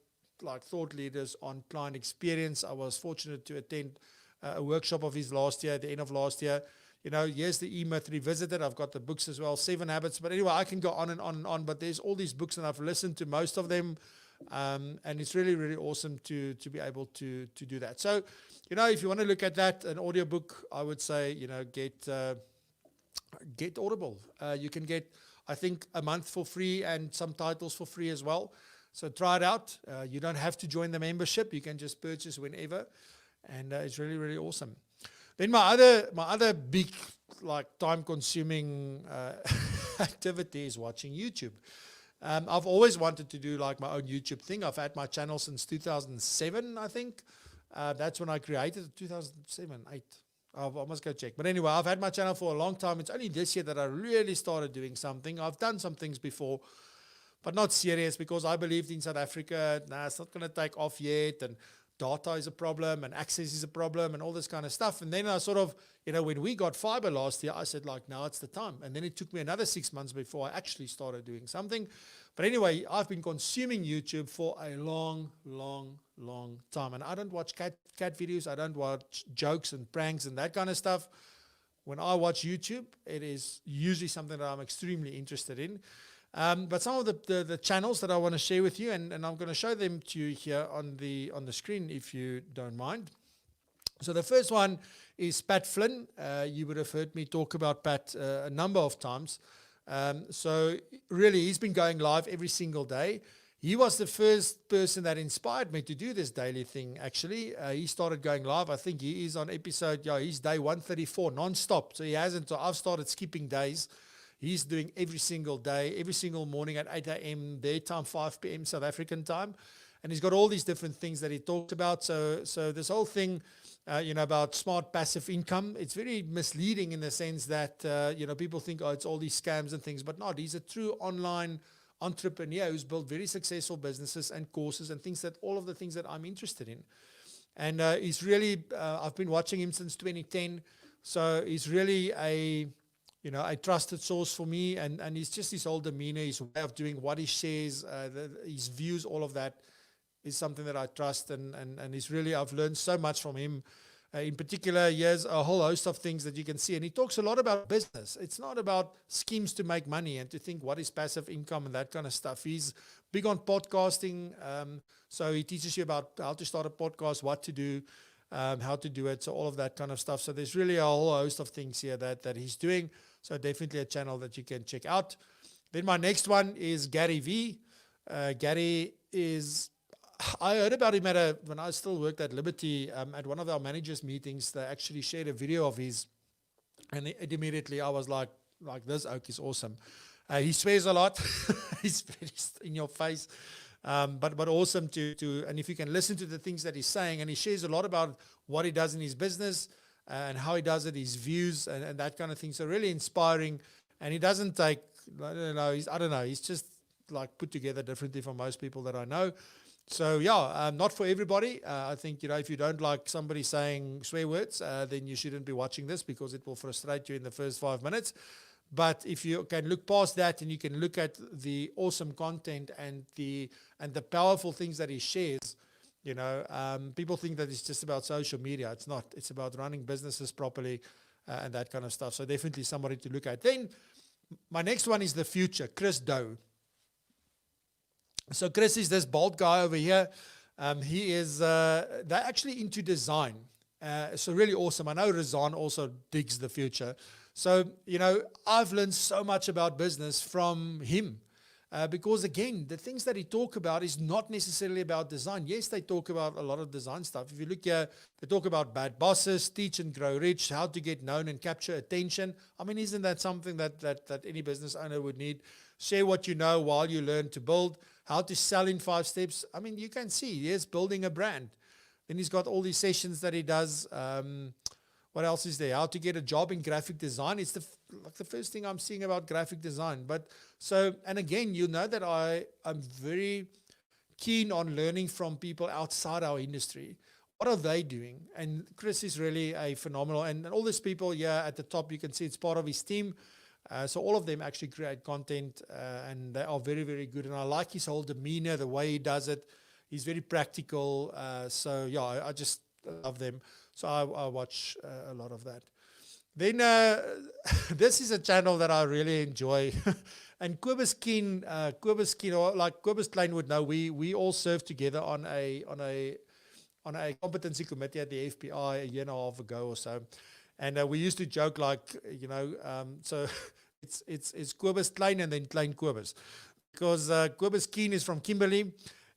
thought leaders on client experience. I was fortunate to attend a workshop of his last year, at the end of last year. Here's the E-Myth Revisited. I've got the books as well, 7 Habits. But anyway, I can go on and on and on. But there's all these books, and I've listened to most of them. And it's really, really awesome to be able to do that. So, if you want to look at that, an audiobook, I would say, get Audible. You can get, I think, a month for free and some titles for free as well. So try it out. You don't have to join the membership. You can just purchase whenever. And it's really, really awesome. Then my other big, like, time-consuming activity is watching YouTube. I've always wanted to do like my own YouTube thing. I've had my channel since 2007, I think. That's when I created it, 2007, 8. I must go check. But anyway, I've had my channel for a long time. It's only this year that I really started doing something. I've done some things before, but not serious, because I believed in South Africa, it's not going to take off yet, and data is a problem, and access is a problem, and all this kind of stuff. And then I sort of, when we got fiber last year, I said, like, now it's the time. And then it took me another 6 months before I actually started doing something. But anyway, I've been consuming YouTube for a long, long, long time. And I don't watch cat videos. I don't watch jokes and pranks and that kind of stuff. When I watch YouTube, it is usually something that I'm extremely interested in. But some of the channels that I want to share with you, and I'm going to show them to you here on the screen, if you don't mind. So the first one is Pat Flynn. You would have heard me talk about Pat a number of times. So really, he's been going live every single day. He was the first person that inspired me to do this daily thing, actually. He started going live. I think he is on episode, he's day 134, non-stop. So he hasn't, so I've started skipping days. He's doing every single day, every single morning at 8 a.m. their time, 5 p.m. South African time. And he's got all these different things that he talked about. So this whole thing, about smart passive income, it's very misleading in the sense that, people think, it's all these scams and things, but not. He's a true online entrepreneur who's built very successful businesses and courses and all of the things that I'm interested in. And he's really, I've been watching him since 2010. So he's really a trusted source for me, and he's just his whole demeanor, his way of doing what he shares, his views, all of that is something that I trust, and he's really, I've learned so much from him. In particular, he has a whole host of things that you can see, and he talks a lot about business. It's not about schemes to make money and to think what is passive income and that kind of stuff. He's big on podcasting, so he teaches you about how to start a podcast, what to do, how to do it, so all of that kind of stuff. So there's really a whole host of things here that he's doing. So definitely a channel that you can check out. Then my next one is Gary V. Gary is, I heard about him when I still worked at Liberty, at one of our managers' meetings. They actually shared a video of his, and immediately I was like this oak is awesome. He swears a lot. He's very in your face. But awesome and if you can listen to the things that he's saying, and he shares a lot about what he does in his business, and how he does it, his views, and that kind of thing. So really inspiring. And he doesn't take, I don't know, he's just like put together differently from most people that I know. So not for everybody. I think, if you don't like somebody saying swear words, then you shouldn't be watching this, because it will frustrate you in the first 5 minutes. But if you can look past that, and you can look at the awesome content and the powerful things that he shares, people think that it's just about social media. It's not. It's about running businesses properly and that kind of stuff. So definitely somebody to look at. Then my next one is the Future Chris Doe. So Chris is this bald guy over here. He is, they're actually into design. So really awesome. I know Razan also digs the future. So, I've learned so much about business from him. Because again, the things that he talk about is not necessarily about design. Yes, they talk about a lot of design stuff. If you look here, they talk about bad bosses, teach and grow rich, how to get known and capture attention. I mean, isn't that something that any business owner would need? Share what you know while you learn to build, how to sell in 5 steps. I mean, you can see, yes, building a brand. Then he's got all these sessions that he does. What else is there? How to get a job in graphic design. It's the first thing I'm seeing about graphic design. But and again, you know that I'm very keen on learning from people outside our industry. What are they doing? And Chris is really a phenomenal, and all these people here at the top, you can see it's part of his team. So all of them actually create content, and they are very, very good. And I like his whole demeanor, the way he does it. He's very practical. I just love them. So I watch a lot of that. Then this is a channel that I really enjoy. And Kobus Keen, or like Kobus Klein would know, we all served together on a competency committee at the FBI a year and a half ago or so. And we used to joke so it's Kobus Klein and then Klein Kobus. Because Kobus Keen is from Kimberley,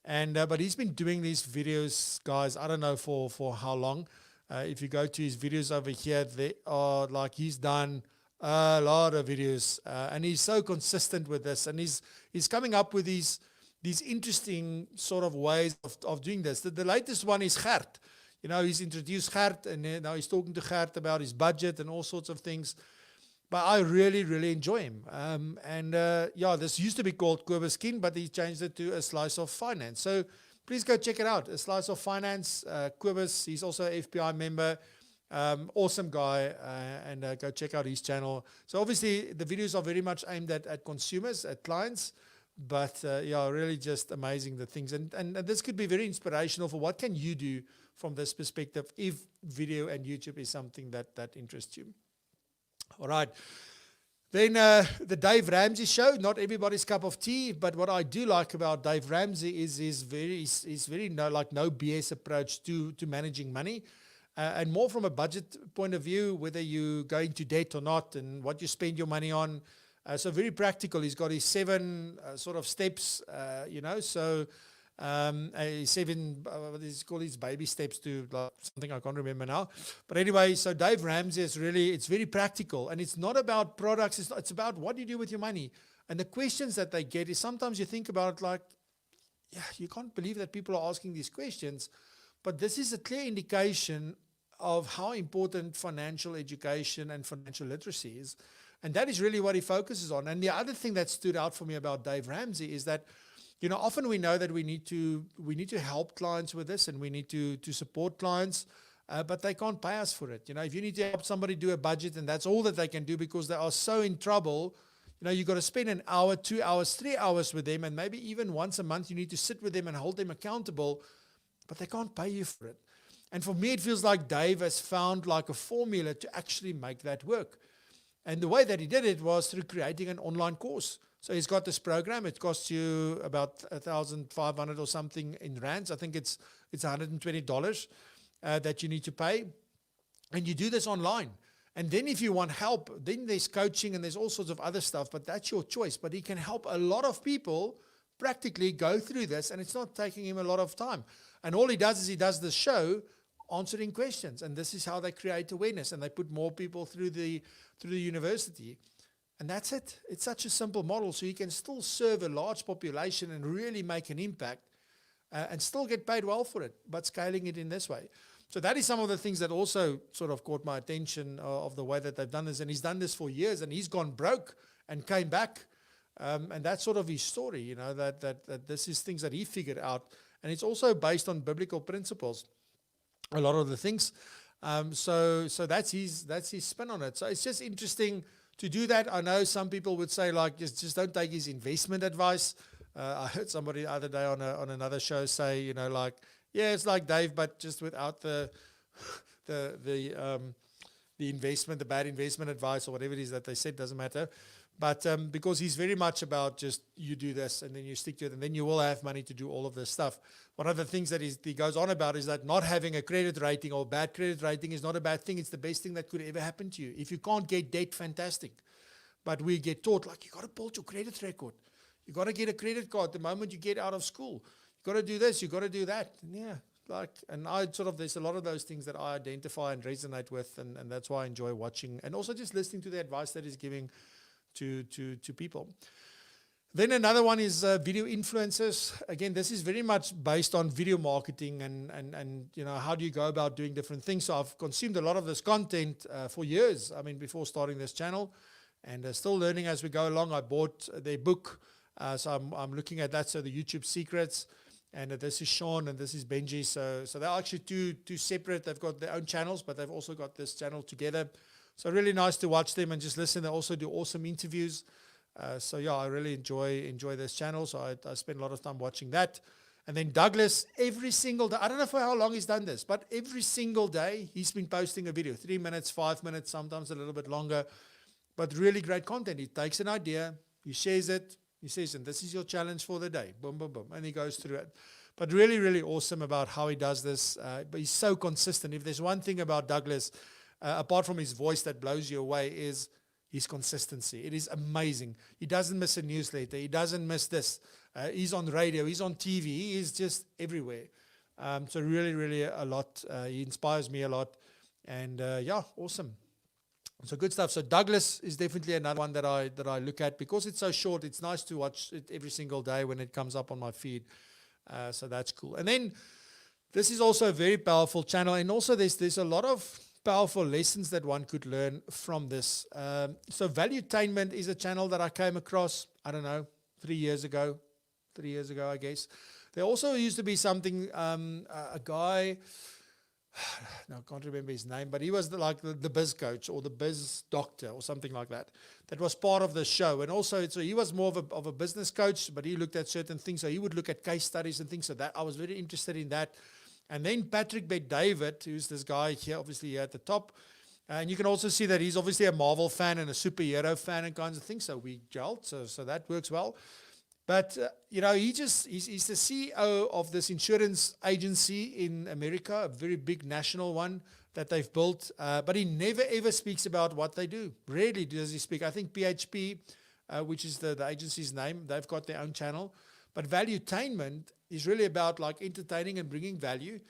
but he's been doing these videos, guys, I don't know for how long. If you go to his videos over here, they are like he's done a lot of videos, and he's so consistent with this, and he's coming up with these interesting sort of ways of doing this. The latest one is Gert. He's introduced Gert, and now he's talking to Gert about his budget and all sorts of things. But I really, really enjoy him. This used to be called Kobus Skin, but he changed it to A Slice of Finance. So please go check it out. A Slice of Finance. Kobus, he's also an FBI member. Awesome guy, and go check out his channel. So obviously the videos are very much aimed at consumers, at clients, but really just amazing the things. And this could be very inspirational for what can you do from this perspective if video and YouTube is something that interests you. All right. Then the Dave Ramsey show, not everybody's cup of tea, but what I do like about Dave Ramsey is his very no BS approach to managing money, and more from a budget point of view, whether you go into debt or not and what you spend your money on. So very practical. He's got his 7 sort of steps, so 7, what is it called, his baby steps to something I can't remember now. But anyway, so Dave Ramsey it's very practical, and it's not about products. It's about what you do with your money. And the questions that they get is sometimes you think about it you can't believe that people are asking these questions, but this is a clear indication of how important financial education and financial literacy is. And that is really what he focuses on. And the other thing that stood out for me about Dave Ramsey is that often we know that we need to help clients with this, and we need to support clients, but they can't pay us for it. If you need to help somebody do a budget and that's all that they can do because they are so in trouble, you've got to spend an hour, 2 hours, 3 hours with them, and maybe even once a month you need to sit with them and hold them accountable, but they can't pay you for it. And for me, it feels like Dave has found a formula to actually make that work. And the way that he did it was through creating an online course. So he's got this program. It costs you about 1,500 or something in rands. I think it's $120 that you need to pay. And you do this online. And then if you want help, then there's coaching and there's all sorts of other stuff, but that's your choice. But he can help a lot of people practically go through this, and it's not taking him a lot of time. And all he does is he does the show answering questions. And this is how they create awareness, and they put more people through the university. And that's it. It's such a simple model, so you can still serve a large population and really make an impact and still get paid well for it, but scaling it in this way. So that is some of the things that also sort of caught my attention of the way that they've done this. And he's done this for years, and he's gone broke and came back. And that's sort of his story, that this is things that he figured out. And it's also based on biblical principles, a lot of the things. So that's his spin on it. So it's just interesting to do that. I know some people would say just don't take his investment advice. I heard somebody the other day on another show say, it's like Dave, but just without the investment, the bad investment advice or whatever it is that they said, doesn't matter. But because he's very much about just you do this and then you stick to it and then you will have money to do all of this stuff. One of the things that he goes on about is that not having a credit rating or bad credit rating is not a bad thing. It's the best thing that could ever happen to you. If you can't get debt, fantastic. But we get taught you got to build your credit record. You got to get a credit card the moment you get out of school. You got to do this. You got to do that. And there's a lot of those things that I identify and resonate with, and that's why I enjoy watching and also just listening to the advice that he's giving to people. Then another one is video influencers. Again, this is very much based on video marketing and how do you go about doing different things. So I've consumed a lot of this content for years. Before starting this channel, and still learning as we go along. I bought their book, so I'm looking at that. So the YouTube secrets, and this is Sean and this is Benji. So they're actually two separate. They've got their own channels, but they've also got this channel together. So really nice to watch them and just listen. They also do awesome interviews. I really enjoy this channel. So I spend a lot of time watching that. And then Douglas, every single day, I don't know for how long he's done this, but every single day he's been posting a video, 3 minutes, 5 minutes, sometimes a little bit longer, but really great content. He takes an idea, he shares it, he says, and this is your challenge for the day, boom, boom, boom, and he goes through it. But really, really awesome about how he does this. But he's so consistent. If there's one thing about Douglas, apart from his voice that blows you away, is his consistency. It is amazing. He doesn't miss a newsletter. He doesn't miss this. He's on radio. He's on TV. He is just everywhere. So really, really a lot. He inspires me a lot. And yeah, awesome. So good stuff. So Douglas is definitely another one that I look at because it's so short. It's nice to watch it every single day when it comes up on my feed. So that's cool. And then this is also a very powerful channel. And also there's a lot of powerful lessons that one could learn from this. So Valuetainment is a channel that I came across, I don't know, 3 years ago, I guess. There also used to be something, a guy, no, I can't remember his name, but he was the biz coach or the biz doctor or something like that. That was part of the show. And also, so he was more of a business coach, but he looked at certain things. So he would look at case studies and things like that. I was very interested in that. And then Patrick Bet-David, who's this guy here, obviously here at the top. And you can also see that he's obviously a Marvel fan and a superhero fan and kinds of things. So we gelled, so that works well. But, he's the CEO of this insurance agency in America, a very big national one that they've built. But he never, ever speaks about what they do. Rarely does he speak. I think PHP, which is the agency's name, they've got their own channel. But Valuetainment is really about like entertaining and bringing value.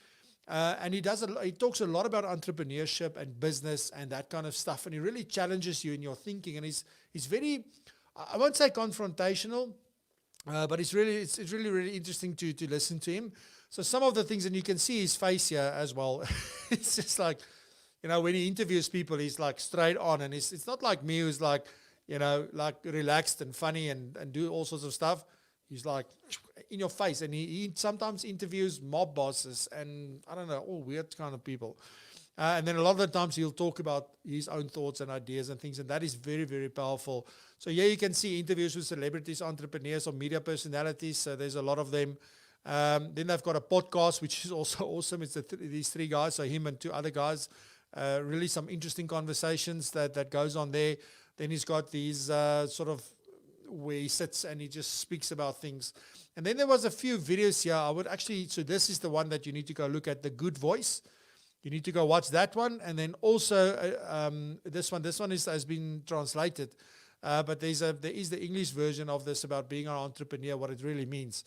And he talks a lot about entrepreneurship and business and that kind of stuff. And he really challenges you in your thinking. And he's very, I won't say confrontational, but it's really interesting to listen to him. So some of the things, and you can see his face here as well. It's just like, when he interviews people, he's like straight on. And it's not like me who's like, like relaxed and funny and do all sorts of stuff. He's like in your face. And he sometimes interviews mob bosses and I don't know, all weird kind of people. And then a lot of the times he'll talk about his own thoughts and ideas and things. And that is very, very powerful. So yeah, you can see interviews with celebrities, entrepreneurs, or media personalities. So there's a lot of them. Then they've got a podcast, which is also awesome. It's these three guys, so him and two other guys. Really some interesting conversations that goes on there. Then he's got these sort of where he sits and he just speaks about things. And then there was a few videos here. So this is the one that you need to go look at, The Good Voice. You need to go watch that one. And then also this one has been translated. But there is the English version of this about being an entrepreneur, what it really means.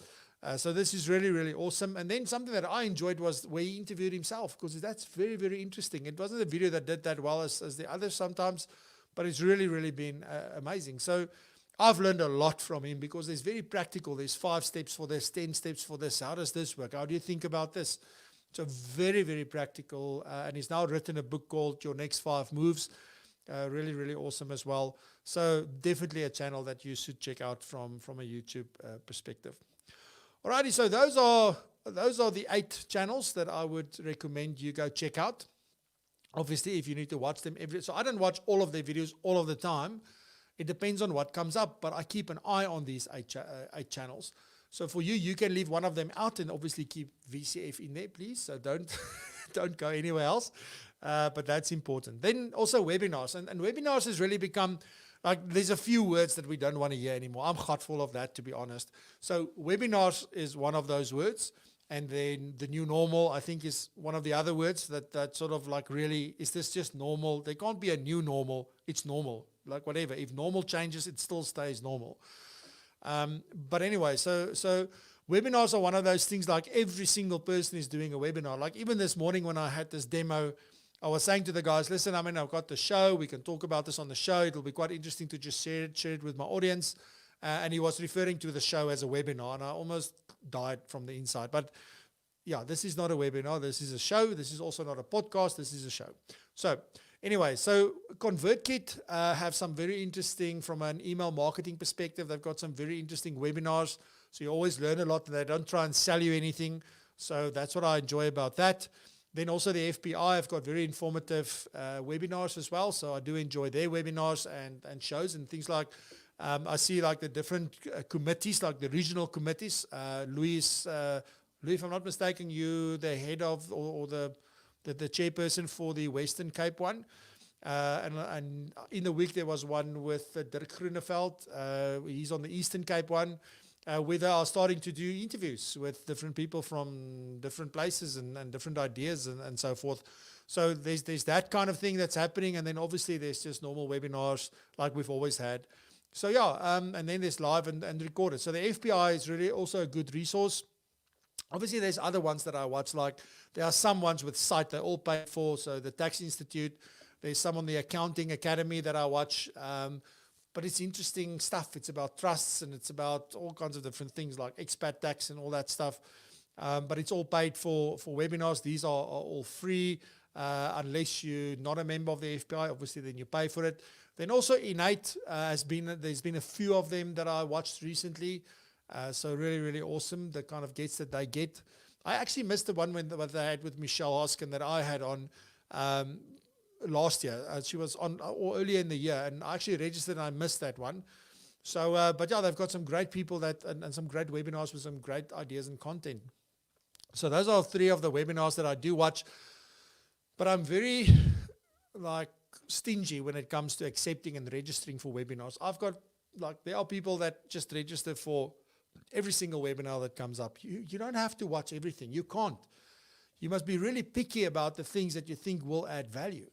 So this is really, really awesome. And then something that I enjoyed was where he interviewed himself, because that's very, very interesting. It wasn't a video that did that well as the others sometimes, but it's really, really been amazing. So I've learned a lot from him because there's very practical. There's 5 steps for this, 10 steps for this. How does this work? How do you think about this? So very, very practical. And he's now written a book called Your Next 5 Moves. Really, really awesome as well. So definitely a channel that you should check out from a YouTube perspective. Alrighty, so those are the 8 channels that I would recommend you go check out. Obviously, if you need to watch them so I don't watch all of their videos all of the time. It depends on what comes up, but I keep an eye on these 8 channels. So for you can leave one of them out and obviously keep VCF in there, please. So don't go anywhere else. But that's important. Then also webinars. And webinars has really become, like, there's a few words that we don't want to hear anymore. I'm full of that, to be honest. So webinars is one of those words. And then the new normal, I think, is one of the other words that sort of like, really, is this just normal? There can't be a new normal. It's normal. Like whatever. If normal changes, it still stays normal. But anyway, so webinars are one of those things, like every single person is doing a webinar. Like even this morning when I had this demo, I was saying to the guys, listen, I've got the show. We can talk about this on the show. It'll be quite interesting to just share it with my audience. And he was referring to the show as a webinar, and I almost died from the inside. But yeah, this is not a webinar. This is a show. This is also not a podcast. This is a show. So anyway, so ConvertKit have some very interesting, from an email marketing perspective, they've got some very interesting webinars. So you always learn a lot. They don't try and sell you anything. So that's what I enjoy about that. Then also the FBI have got very informative webinars as well. So I do enjoy their webinars and shows and things like, I see like the different committees, like the regional committees. Louis, if I'm not mistaken, you the head of or the chairperson for the Western Cape one. And in the week there was one with Dirk Groeneveld. He's on the Eastern Cape one. Where they are starting to do interviews with different people from different places and different ideas and so forth. So there's that kind of thing that's happening. And then obviously there's just normal webinars like we've always had. So yeah, and then there's live and recorded. So the FBI is really also a good resource. Obviously, there's other ones that I watch, like there are some ones with site, they're all paid for, so the Tax Institute, there's some on the Accounting Academy that I watch, but it's interesting stuff. It's about trusts and it's about all kinds of different things like expat tax and all that stuff, but it's all paid for webinars. These are all free, unless you're not a member of the FPI, obviously then you pay for it. Then also Innate there's been a few of them that I watched recently. So really, really awesome, the kind of guests that they get. I actually missed the one what they had with Michelle Hoskin that I had on last year. She was on or earlier in the year, and I actually registered and I missed that one. So, but yeah, they've got some great people and some great webinars with some great ideas and content. So those are 3 of the webinars that I do watch. But I'm very stingy when it comes to accepting and registering for webinars. There are people that just register for every single webinar that comes up. You don't have to watch everything. You can't. You must be really picky about the things that you think will add value.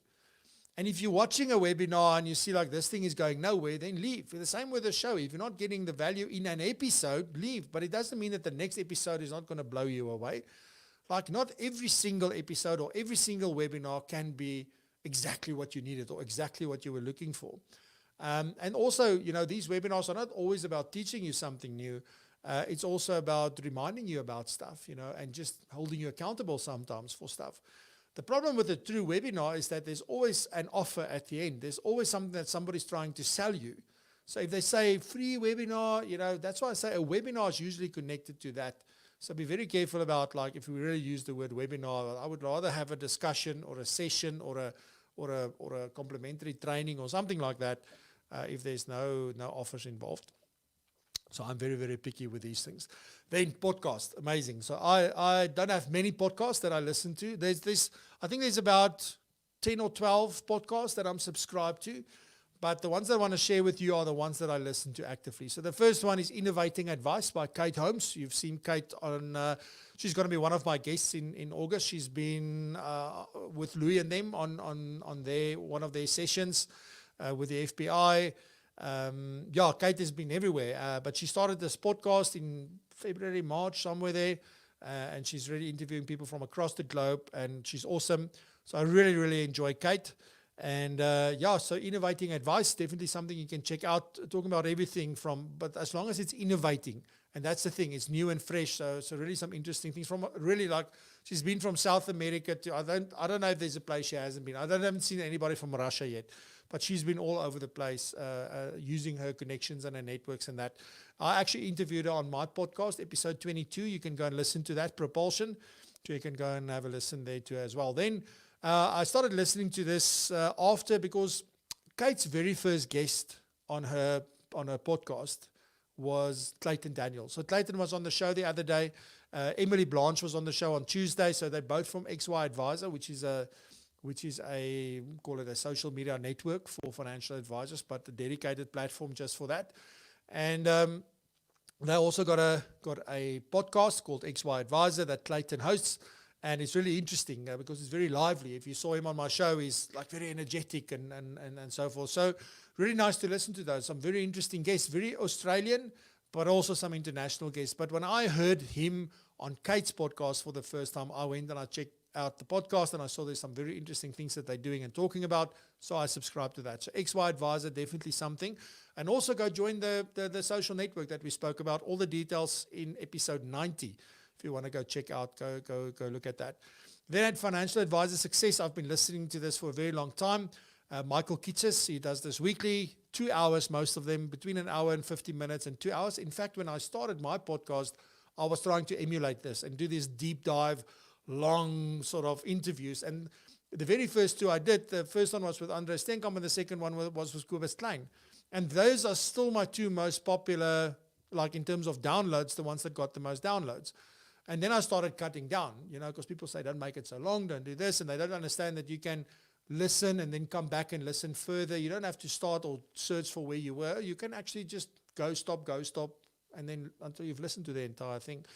And if you're watching a webinar and you see like this thing is going nowhere, then leave. The same with the show. If you're not getting the value in an episode, leave. But it doesn't mean that the next episode is not going to blow you away. Like not every single episode or every single webinar can be exactly what you needed or exactly what you were looking for. And also, these webinars are not always about teaching you something new. It's also about reminding you about stuff, and just holding you accountable sometimes for stuff. The problem with a true webinar is that there's always an offer at the end. There's always something that somebody's trying to sell you. So if they say free webinar, that's why I say a webinar is usually connected to that. So be very careful about if we really use the word webinar. I would rather have a discussion or a session or a complimentary training or something like that if there's no offers involved. So I'm very, very picky with these things. Then podcast, amazing. So I don't have many podcasts that I listen to. I think there's about 10 or 12 podcasts that I'm subscribed to. But the ones that I want to share with you are the ones that I listen to actively. So the first one is Innovating Advice by Kate Holmes. You've seen Kate she's going to be one of my guests in August. She's been with Louis and them on one of their sessions with the FBI. Kate has been everywhere, but she started this podcast in February, March, somewhere there, and she's really interviewing people from across the globe, and she's awesome. So I really, really enjoy Kate. And so Innovating Advice, definitely something you can check out, talking about everything but as long as it's innovating, and that's the thing, it's new and fresh, so really some interesting things from really she's been from South America to, I don't know if there's a place she hasn't been. I haven't seen anybody from Russia yet. But she's been all over the place using her connections and her networks and that. I actually interviewed her on my podcast, episode 22. You can go and listen to that, Propulsion. So you can go and have a listen there too as well. Then I started listening to this because Kate's very first guest on her podcast was Clayton Daniels. So Clayton was on the show the other day. Emily Blanche was on the show on Tuesday. So they're both from XY AdWiser, which is call it a social media network for financial advisors, but a dedicated platform just for that. And they also got a podcast called XY AdWiser that Clayton hosts, and it's really interesting because it's very lively. If you saw him on my show, he's very energetic and so forth. So really nice to listen to those. Some very interesting guests, very Australian, but also some international guests. But when I heard him on Kate's podcast for the first time, I went and I checked out the podcast and I saw there's some very interesting things that they're doing and talking about, so I subscribe to that. So XY AdWiser, definitely something. And also go join the social network that we spoke about, all the details in episode 90. If you want to go check out, go look at that. Then at Financial Advisor Success, I've been listening to this for a very long time. Michael Kitces, he does this weekly, 2 hours, most of them, between an hour and 50 minutes and 2 hours. In fact, when I started my podcast, I was trying to emulate this and do this deep dive, long sort of interviews. And the very first two I did, the first one was with Andre Stenkamp and the second one was with Kobus Klein. And those are still my two most popular, in terms of downloads, the ones that got the most downloads. And then I started cutting down, because people say, don't make it so long, don't do this. And they don't understand that you can listen and then come back and listen further. You don't have to start or search for where you were. You can actually just go, stop, and then until you've listened to the entire thing.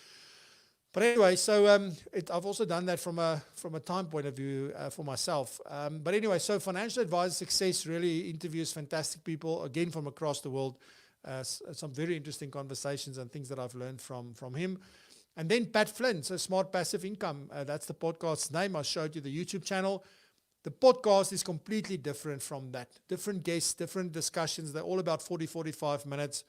But anyway, so I've also done that from a time point of view for myself. But anyway, so Financial Advisor Success really interviews fantastic people, again, from across the world. Some very interesting conversations and things that I've learned from him. And then Pat Flynn, so Smart Passive Income. That's the podcast's name. I showed you the YouTube channel. The podcast is completely different from that. Different guests, different discussions. They're all about 40, 45 minutes,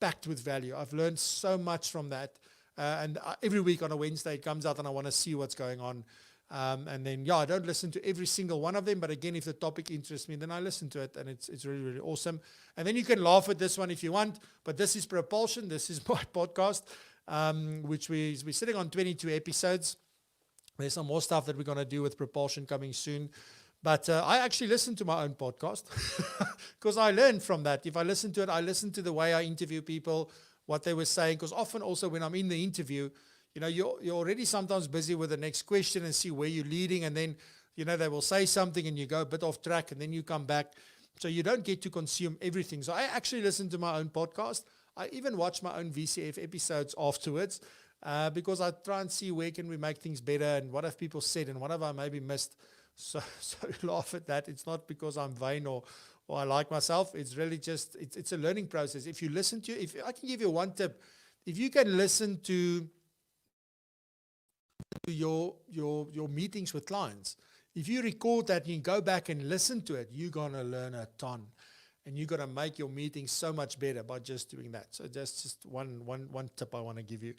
packed with value. I've learned so much from that. And every week on a Wednesday, it comes out and I want to see what's going on. And then, I don't listen to every single one of them. But again, if the topic interests me, then I listen to it. And it's really, really awesome. And then you can laugh at this one if you want. But this is Propulsion. This is my podcast, which we're sitting on 22 episodes. There's some more stuff that we're going to do with Propulsion coming soon. But I actually listen to my own podcast because I learned from that. If I listen to it, I listen to the way I interview people, what they were saying. Because often also when I'm in the interview, you're already sometimes busy with the next question and see where you're leading. And then, they will say something and you go a bit off track and then you come back. So you don't get to consume everything. So I actually listen to my own podcast. I even watch my own VCF episodes afterwards because I try and see where can we make things better and what have people said and what have I maybe missed. So laugh at that. It's not because I'm vain or I like myself. It's really just, it's a learning process. If you listen to, if I can give you one tip, if you can listen to your meetings with clients, if you record that and you go back and listen to it, you're going to learn a ton. And you're going to make your meetings so much better by just doing that. So that's just one tip I want to give you.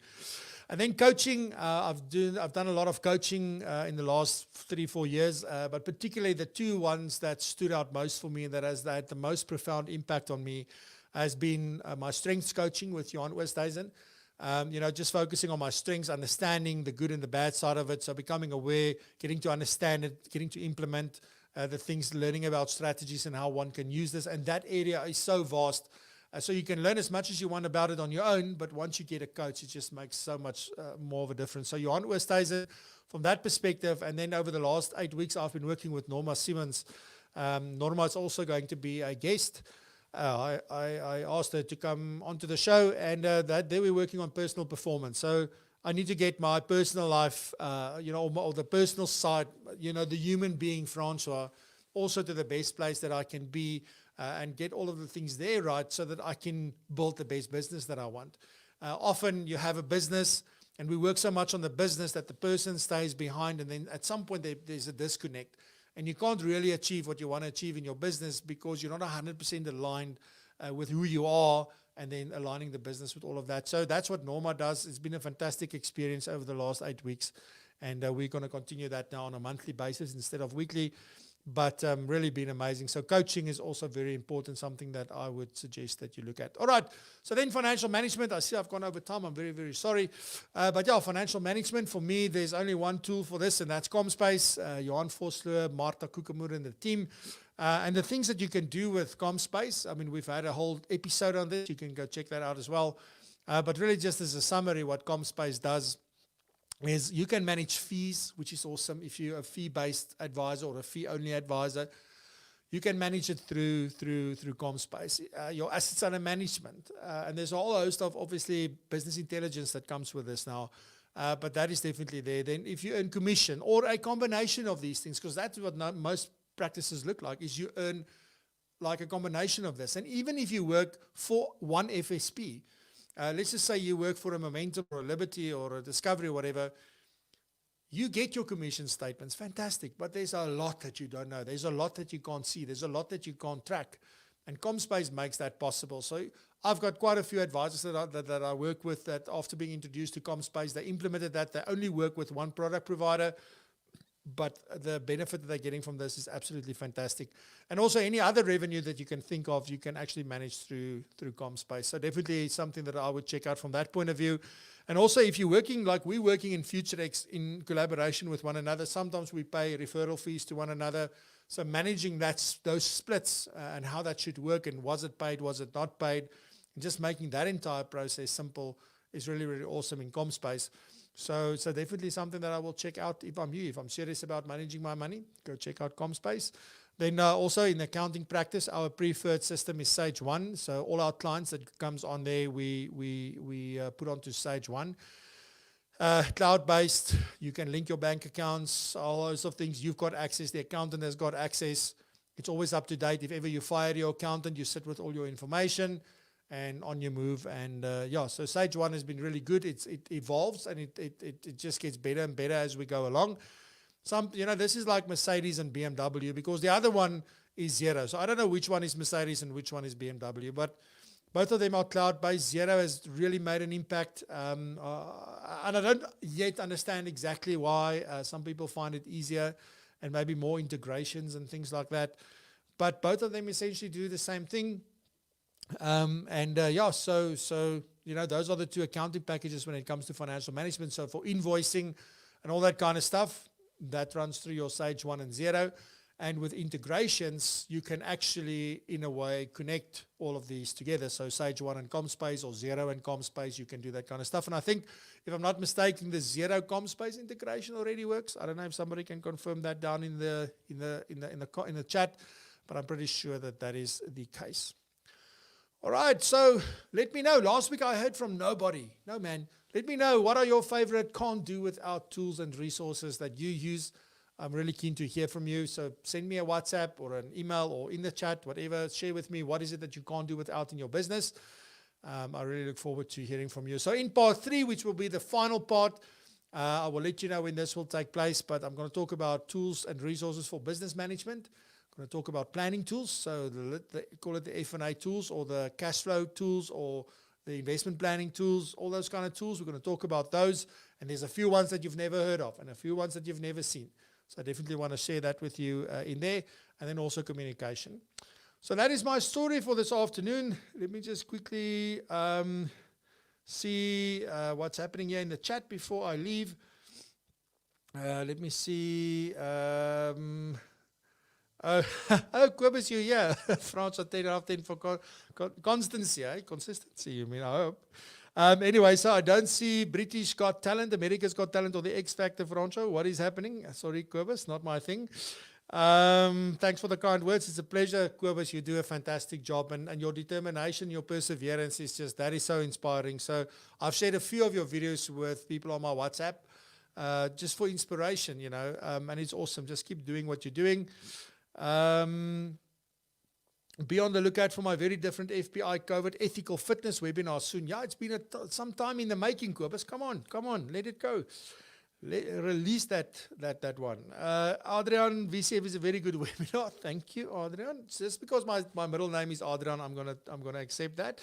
And then coaching, I've done a lot of coaching in the last 3-4 years, but particularly the two ones that stood out most for me and that had the most profound impact on me has been my strengths coaching with Johan Oosthuizen. Just focusing on my strengths, understanding the good and the bad side of it. So becoming aware, getting to understand it, getting to implement the things, learning about strategies and how one can use this. And that area is so vast. So you can learn as much as you want about it on your own, but once you get a coach, it just makes so much more of a difference. So Johan Oosthuizen from that perspective. And then over the last 8 weeks, I've been working with Norma Simmons. Norma is also going to be a guest. I asked her to come onto the show, and there we're working on personal performance. So I need to get my personal life, or the personal side, the human being, Francois, also to the best place that I can be and get all of the things there right so that I can build the best business that I want. Often you have a business and we work so much on the business that the person stays behind, and then at some point there's a disconnect. And you can't really achieve what you want to achieve in your business because you're not 100% aligned with who you are, and then aligning the business with all of that. So that's what Norma does. It's been a fantastic experience over the last 8 weeks, and we're going to continue that now on a monthly basis instead of weekly, but really been amazing. So coaching is also very important, something that I would suggest that you look at. All right, so then financial management. I see I've gone over time. I'm very, very sorry. But financial management, for me, there's only one tool for this, and that's ComSpace. Johan Vosloo, Martha Kukamur, and the team. And the things that you can do with ComSpace, I mean, we've had a whole episode on this. You can go check that out as well. But really just as a summary, what ComSpace does is you can manage fees, which is awesome. If you're a fee-based advisor or a fee-only advisor, you can manage it through ComSpace. Your assets under management. And there's a whole host of, obviously, business intelligence that comes with this now. But that is definitely there. Then if you earn commission or a combination of these things, because that's what most practices look like, is you earn like a combination of this. And even if you work for one FSP, let's just say you work for a Momentum or a Liberty or a Discovery or whatever, you get your commission statements, fantastic, but there's a lot that you don't know. There's a lot that you can't see. There's a lot that you can't track. And ComSpace makes that possible. So I've got quite a few advisors that I work with that after being introduced to ComSpace, they implemented that. They only work with one product provider, but the benefit that they're getting from this is absolutely fantastic. And also any other revenue that you can think of, you can actually manage through ComSpace. So definitely something that I would check out from that point of view. And also if you're working like we're working in FutureX in collaboration with one another, sometimes we pay referral fees to one another. So managing those splits and how that should work, and was it paid, was it not paid, and just making that entire process simple is really, really awesome in ComSpace. So definitely something that I will check out if I'm you. If I'm serious about managing my money, go check out ComSpace. Then also in accounting practice, our preferred system is Sage 1. So all our clients that comes on there, we put onto Sage 1. Cloud-based, you can link your bank accounts, all those of things. You've got access, the accountant has got access. It's always up to date. If ever you fire your accountant, you sit with all your information. and on your move. And so Sage 1 has been really good. It evolves, and it just gets better and better as we go along. This is like Mercedes and BMW, because the other one is Zero. So I don't know which one is Mercedes and which one is BMW, but both of them are cloud-based. Zero has really made an impact, and I don't yet understand exactly why. Some people find it easier and maybe more integrations and things like that. But both of them essentially do the same thing. So those are the two accounting packages when it comes to financial management. So for invoicing and all that kind of stuff, that runs through your Sage 1 and 0. And with integrations, you can actually, in a way, connect all of these together. So Sage 1 and ComSpace, or 0 and ComSpace, you can do that kind of stuff. And I think, if I'm not mistaken, the 0 ComSpace integration already works. I don't know if somebody can confirm that down in the chat, but I'm pretty sure that is the case. All right, so let me know. Last week I heard from nobody. No, man. Let me know, what are your favorite can't do without tools and resources that you use? I'm really keen to hear from you. So send me a WhatsApp or an email or in the chat, whatever. Share with me, what is it that you can't do without in your business? I really look forward to hearing from you. So in part 3, which will be the final part, I will let you know when this will take place, but I'm going to talk about tools and resources for business management. I'm going to talk about planning tools. So call it the F&A tools, or the cash flow tools, or the investment planning tools, all those kind of tools. We're going to talk about those. And there's a few ones that you've never heard of and a few ones that you've never seen. So I definitely want to share that with you in there. And then also communication. So that is my story for this afternoon. Let me just quickly see what's happening here in the chat before I leave. Let me see. Kobus, you here. France, 10 out of 10 for constancy, consistency, you mean, I hope. Anyway, so I don't see British Got Talent, America's Got Talent, or the X Factor, Franco. What is happening? Sorry, Kobus, not my thing. Thanks for the kind words. It's a pleasure, Kobus. You do a fantastic job, and your determination, your perseverance is just, that is so inspiring. So I've shared a few of your videos with people on my WhatsApp, just for inspiration, and it's awesome. Just keep doing what you're doing. Be on the lookout for my very different FPI COVID ethical fitness webinar soon. Yeah, it's been some time in the making, Kobus. Come on, let it go. Release that one. Adrian, VCF is a very good webinar. Thank you, Adrian. Just because my middle name is Adrian, I'm gonna accept that.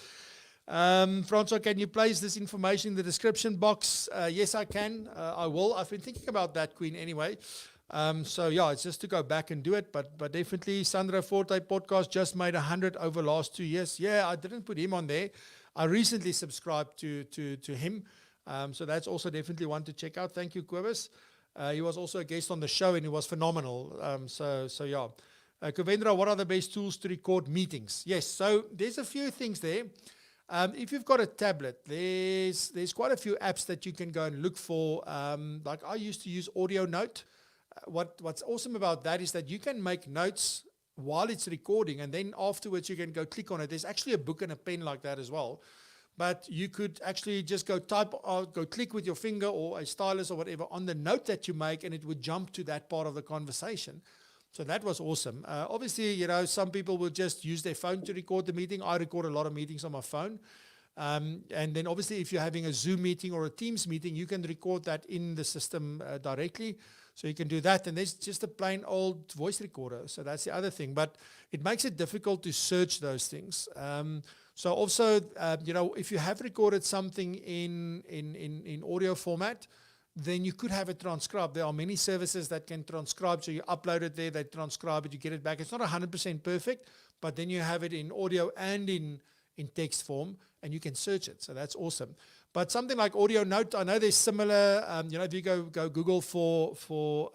Francois, can you place this information in the description box? Yes, I can. I will. I've been thinking about that, Queen, anyway. It's just to go back and do it, but definitely Sandro Forte podcast just made 100 over the last 2 years. Yeah, I didn't put him on there. I recently subscribed to him, so that's also definitely one to check out. Thank you, Kobus. He was also a guest on the show, and he was phenomenal. Kuvendra, what are the best tools to record meetings? Yes, so there's a few things there. If you've got a tablet, there's quite a few apps that you can go and look for. Like I used to use Audio Note. What's awesome about that is that you can make notes while it's recording, and then afterwards you can go click on it. There's actually a book and a pen like that as well. But you could actually just go click with your finger or a stylus or whatever on the note that you make, and it would jump to that part of the conversation. So that was awesome. Obviously, some people will just use their phone to record the meeting. I record a lot of meetings on my phone. And then obviously if you're having a Zoom meeting or a Teams meeting, you can record that in the system directly. So you can do that. And there's just a plain old voice recorder. So that's the other thing. But it makes it difficult to search those things. So also, if you have recorded something in audio format, then you could have it transcribed. There are many services that can transcribe. So you upload it there, they transcribe it, you get it back. It's not 100% perfect, but then you have it in audio and in text form, and you can search it. So that's awesome. But something like Audio Note, I know there's similar, if you go Google for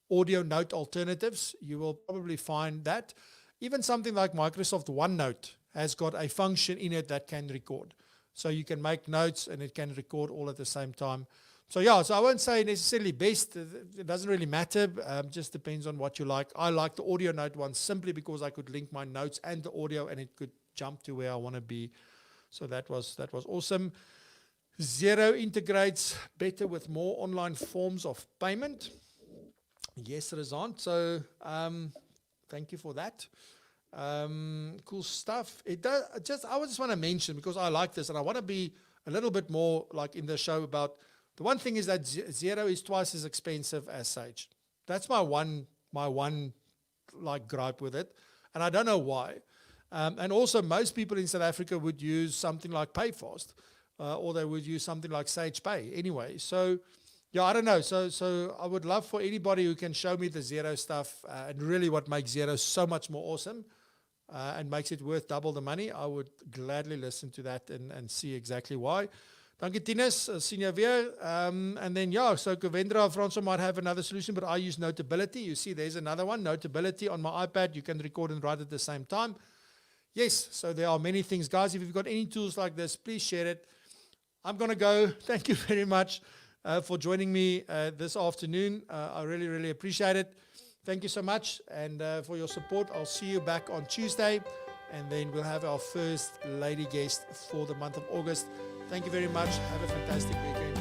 Audio Note alternatives, you will probably find that. Even something like Microsoft OneNote has got a function in it that can record. So you can make notes and it can record all at the same time. So I won't say necessarily best. It doesn't really matter. Just depends on what you like. I like the Audio Note one simply because I could link my notes and the audio, and it could jump to where I want to be. So that was awesome. Xero integrates better with more online forms of payment. Yes, Razan. So thank you for that. Cool stuff. It does. I just want to mention, because I like this and I want to be a little bit more like in the show about the one thing is that Zero is twice as expensive as Sage. That's my one like gripe with it, and I don't know why. And also, most people in South Africa would use something like PayFast, or they would use something like Sage Pay anyway. So, yeah, I don't know. So I would love for anybody who can show me the Zero stuff and really what makes Zero so much more awesome and makes it worth double the money. I would gladly listen to that and see exactly why. Dankie Tinus, sien jou weer. And then, yeah, so Govendra, Francois might have another solution, but I use Notability. You see, there's another one, Notability on my iPad. You can record and write at the same time. Yes, so there are many things. Guys, if you've got any tools like this, please share it. I'm going to go. Thank you very much for joining me this afternoon. I really, really appreciate it. Thank you so much, and for your support. I'll see you back on Tuesday, and then we'll have our first lady guest for the month of August. Thank you very much. Have a fantastic weekend.